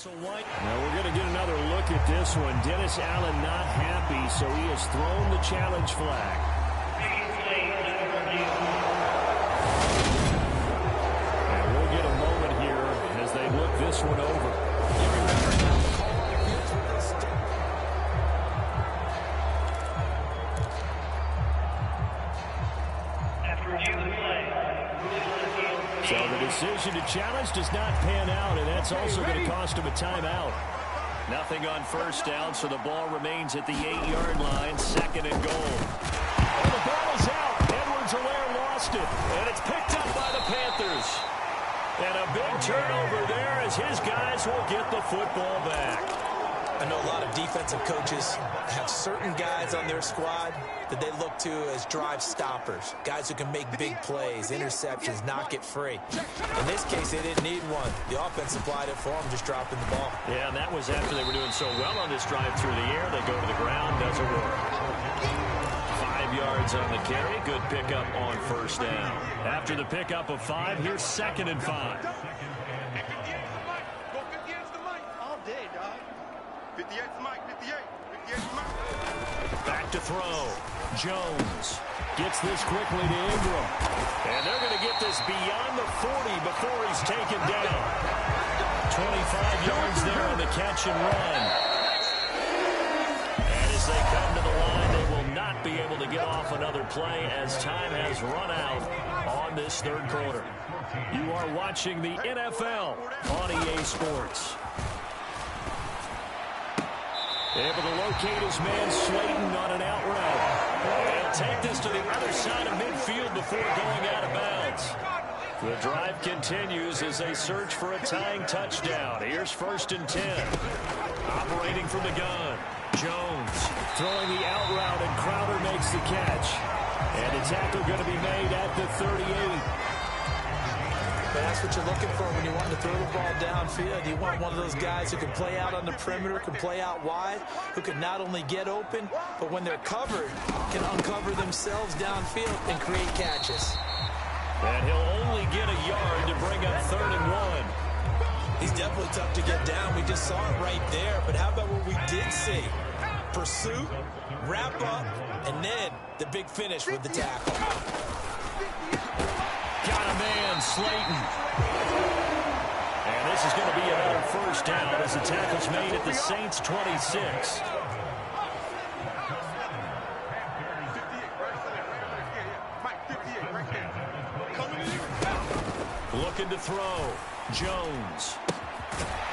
B: Now we're going to get another look at this one. Dennis Allen not happy, so he has thrown the challenge flag. And we'll get a moment here as they look this one over. So the decision to challenge does not pan out, and that's also going to cost him a timeout. Nothing on first down, so the ball remains at the 8-yard line, 2nd and goal. And the ball is out. Edwards-Helaire lost it, and it's picked up by the Panthers. And a big turnover there as his guys will get the football back.
C: I know a lot of defensive coaches have certain guys on their squad that they look to as drive stoppers, guys who can make big plays, interceptions, knock it free. In this case, they didn't need one. The offense supplied it for them, just dropping the ball.
B: Yeah, and that was after they were doing so well on this drive through the air. They go to the ground, doesn't work. 5 yards on the carry. Good pickup on first down. After the pickup of 5, here's 2nd and 5. Back to throw. Jones gets this quickly to Ingram. And they're going to get this beyond the 40 before he's taken down. 25 yards there on the catch and run. And as they come to the line, they will not be able to get off another play as time has run out on this 3rd quarter. You are watching the NFL on EA Sports. Able to locate his man Slayton on an out route. He'll take this to the other side of midfield before going out of bounds. The drive continues as they search for a tying touchdown. Here's 1st and 10. Operating from the gun. Jones throwing the out route, and Crowder makes the catch. And a tackle going to be made at the 38.
C: But that's what you're looking for when you want to throw the ball downfield. You want one of those guys who can play out on the perimeter, can play out wide, who can not only get open, but when they're covered, can uncover themselves downfield and create catches.
B: And he'll get a yard to bring up 3rd and 1.
C: He's definitely tough to get down. We just saw it right there. But how about what we did see? Pursuit, wrap up, and then the big finish with the tackle.
B: Got a man, Slayton. And this is going to be another first down as the tackle's made at the Saints' 26. Looking to throw. Jones.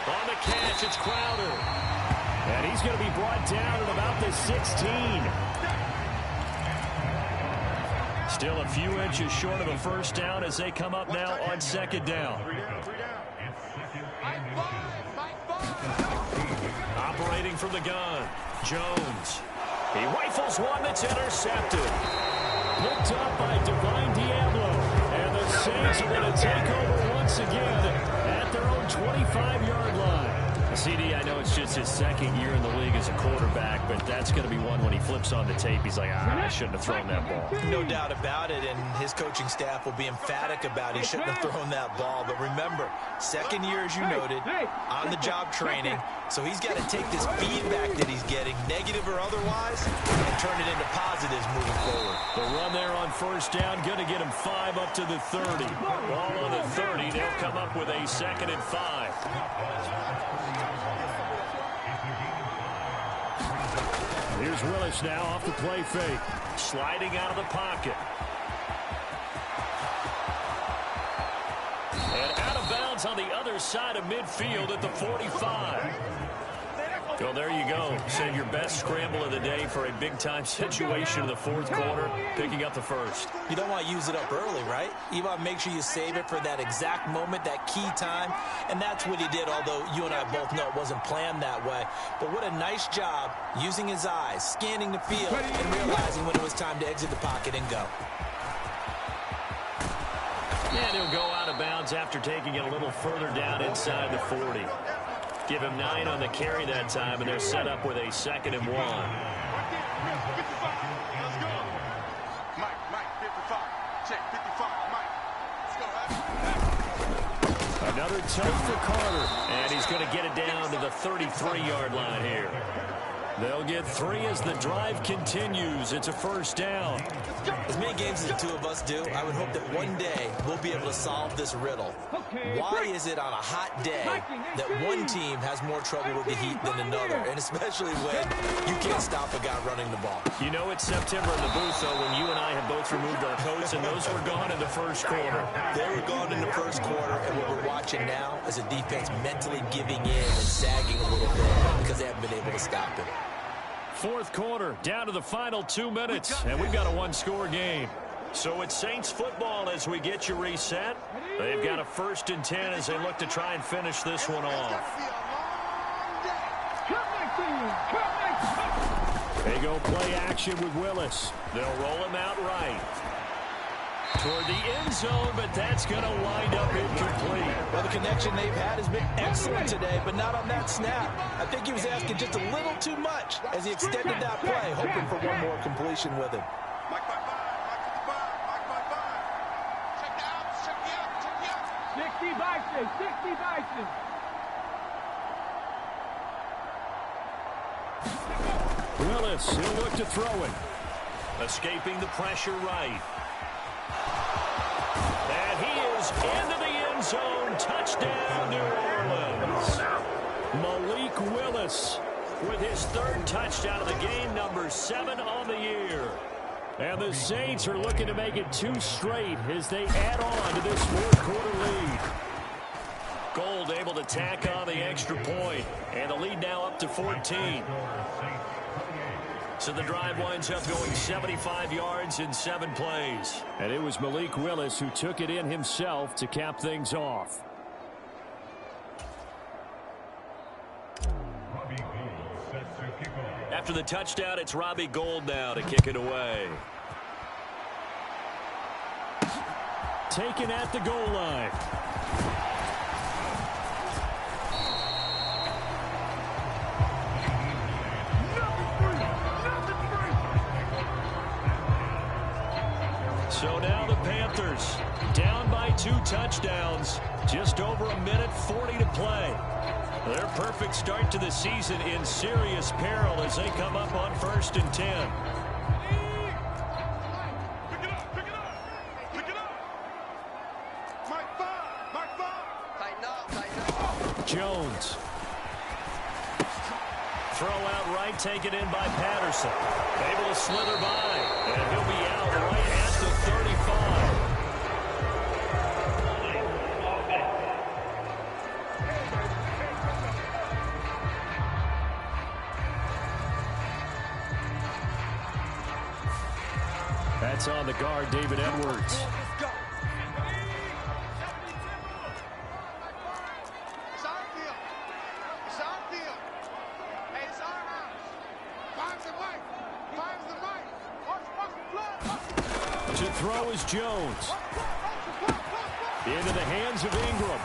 B: On the catch, it's Crowder. And he's going to be brought down at about the 16. Still a few inches short of a first down as they come up now on 2nd down. Operating from the gun. Jones. He rifles one that's intercepted. Picked up by Divine Diablo. And the Saints are going to take over once again at their own 25-yard line. CD, I know it's just his 2nd year in the league as a quarterback, but that's going to be one when he flips on the tape. He's like, I shouldn't have thrown that ball.
C: No doubt about it, and his coaching staff will be emphatic about he shouldn't have thrown that ball. But remember, 2nd year, as you noted, on-the-job training, so he's got to take this feedback that he's getting, negative or otherwise, and turn it into positives moving forward.
B: The run there on first down, going to get him 5 up to the 30. Ball on the 30, they'll come up with a 2nd and 5. Here's Willis now off the play fake. Sliding out of the pocket. And out of bounds on the other side of midfield at the 45. Well, there you go. Save your best scramble of the day for a big-time situation in the 4th quarter, picking up the 1st.
C: You don't want to use it up early, right? You want to make sure you save it for that exact moment, that key time, and that's what he did, although you and I both know it wasn't planned that way. But what a nice job using his eyes, scanning the field, and realizing when it was time to exit the pocket and go.
B: And he'll go out of bounds after taking it a little further down inside the 40. Give him 9 on the carry that time, and they're set up with a 2nd and 1. Another tote for Carter, and he's going to get it down to the 33-yard line here. They'll get 3 as the drive continues. It's a first down.
C: As many games as the two of us do, I would hope that one day we'll be able to solve this riddle. Why is it on a hot day that one team has more trouble with the heat than another, and especially when you can't stop a guy running the ball?
B: You know it's September in the booth, though, when you and I have both removed our coats, and those were gone in the 1st quarter.
C: They were gone in the 1st quarter, and what we're watching now is a defense mentally giving in and sagging a little bit because they haven't been able to stop it.
B: 4th quarter, down to the final 2 minutes, and we've got a 1-score game. So it's Saints football as we get you reset. They've got a 1st and 10 as they look to try and finish this one off. They go play action with Willis. They'll roll him out right. Toward the end zone, but that's going to wind up incomplete.
C: Well, the connection they've had has been excellent today, but not on that snap. I think he was asking just a little too much as he extended that play, hoping for one more completion with him.
E: Mike by 5. Check the outs.
H: 60 Bison, 60 Bison.
B: Willis, he'll look to throw it. Escaping the pressure right. And he is into the end zone. Touchdown, New Orleans. Malik Willis with his 3rd touchdown of the game, number 7 on the year. And the Saints are looking to make it 2 straight as they add on to this 4th quarter lead. Gold able to tack on the extra point, and the lead now up to 14. So the drive winds up going 75 yards in 7 plays. And it was Malik Willis who took it in himself to cap things off. After the touchdown, it's Robbie Gould now to kick it away. Taken at the goal line. So now the Panthers down by 2 touchdowns. Just over a minute 40 to play. Their perfect start to the season in serious peril as they come up on 1st and 10. Jones. Throw out right, taken in by Patterson. Able to slither by, and he'll be out right at the 35. That's on the guard, David Edwards. To throw is Jones. Into the hands of Ingram.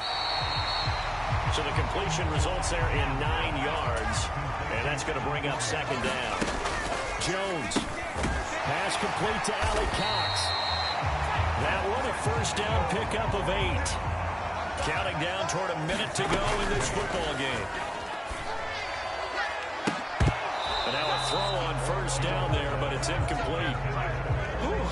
B: So the completion results there in 9 yards. And that's going to bring up 2nd down. Jones. Pass complete to Allie Cox. That one a 1st down pickup of 8. Counting down toward a minute to go in this football game. And now a throw on 1st down there, but it's incomplete.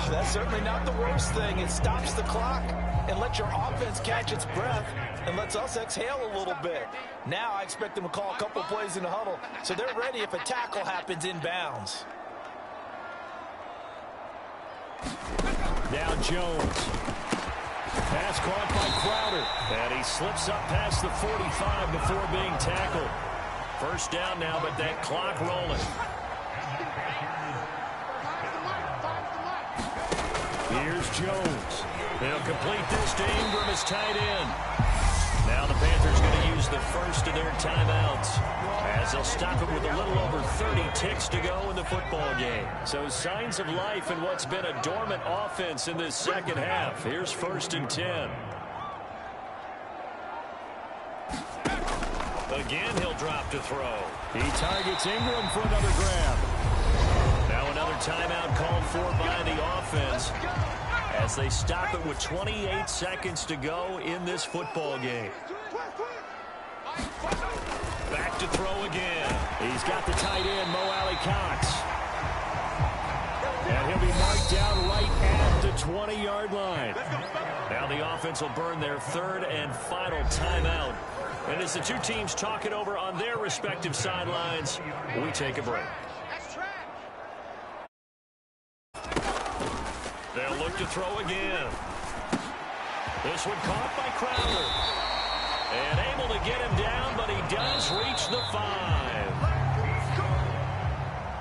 C: That's certainly not the worst thing. It stops the clock and lets your offense catch its breath and lets us exhale a little bit. Now I expect them to call a couple plays in the huddle so they're ready if a tackle happens inbounds.
B: Now Jones. Pass caught by Crowder. And he slips up past the 45 before being tackled. 1st down now, but that clock rolling. Here's Jones. They'll complete this to Ingram as tight end. Now the Panthers going to use the first of their timeouts as they'll stop it with a little over 30 ticks to go in the football game. So signs of life in what's been a dormant offense in this 2nd half. Here's 1st and 10. Again, he'll drop to throw. He targets Ingram for another grab. Now another timeout called for by the offense as they stop it with 28 seconds to go in this football game. Back to throw again. He's got the tight end, Mo Alley Cox. And he'll be marked down right at the 20-yard line. Now the offense will burn their 3rd and final timeout. And as the two teams talk it over on their respective sidelines, we take a break. They'll look to throw again. This one caught by Crowder. And able to get him down, but he does reach the 5.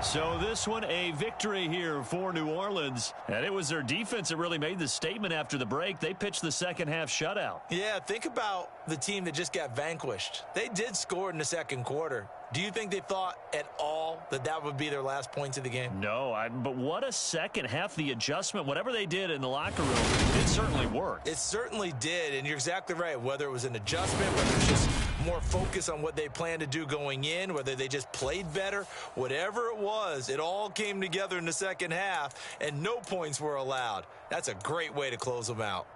B: So this one a victory here for New Orleans. And it was their defense that really made the statement after the break. They pitched the 2nd half shutout.
C: Yeah, think about the team that just got vanquished. They did score in the 2nd quarter. Do you think they thought at all that that would be their last points of the game?
B: No, but what a 2nd half. The adjustment, whatever they did in the locker room, it certainly worked.
C: It certainly did, and you're exactly right. Whether it was an adjustment, whether it's just more focus on what they planned to do going in, whether they just played better, whatever it was, it all came together in the 2nd half, and no points were allowed. That's a great way to close them out.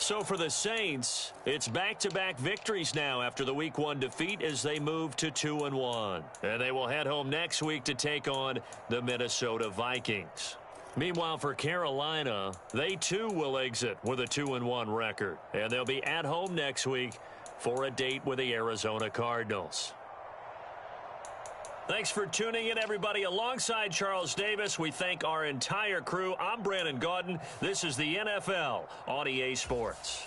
B: So for the Saints, it's back-to-back victories now after the Week 1 defeat as they move to 2-1. And they will head home next week to take on the Minnesota Vikings. Meanwhile, for Carolina, they too will exit with a 2-1 record. And they'll be at home next week for a date with the Arizona Cardinals. Thanks for tuning in, everybody. Alongside Charles Davis, we thank our entire crew. I'm Brandon Gaudin. This is the NFL on EA Sports.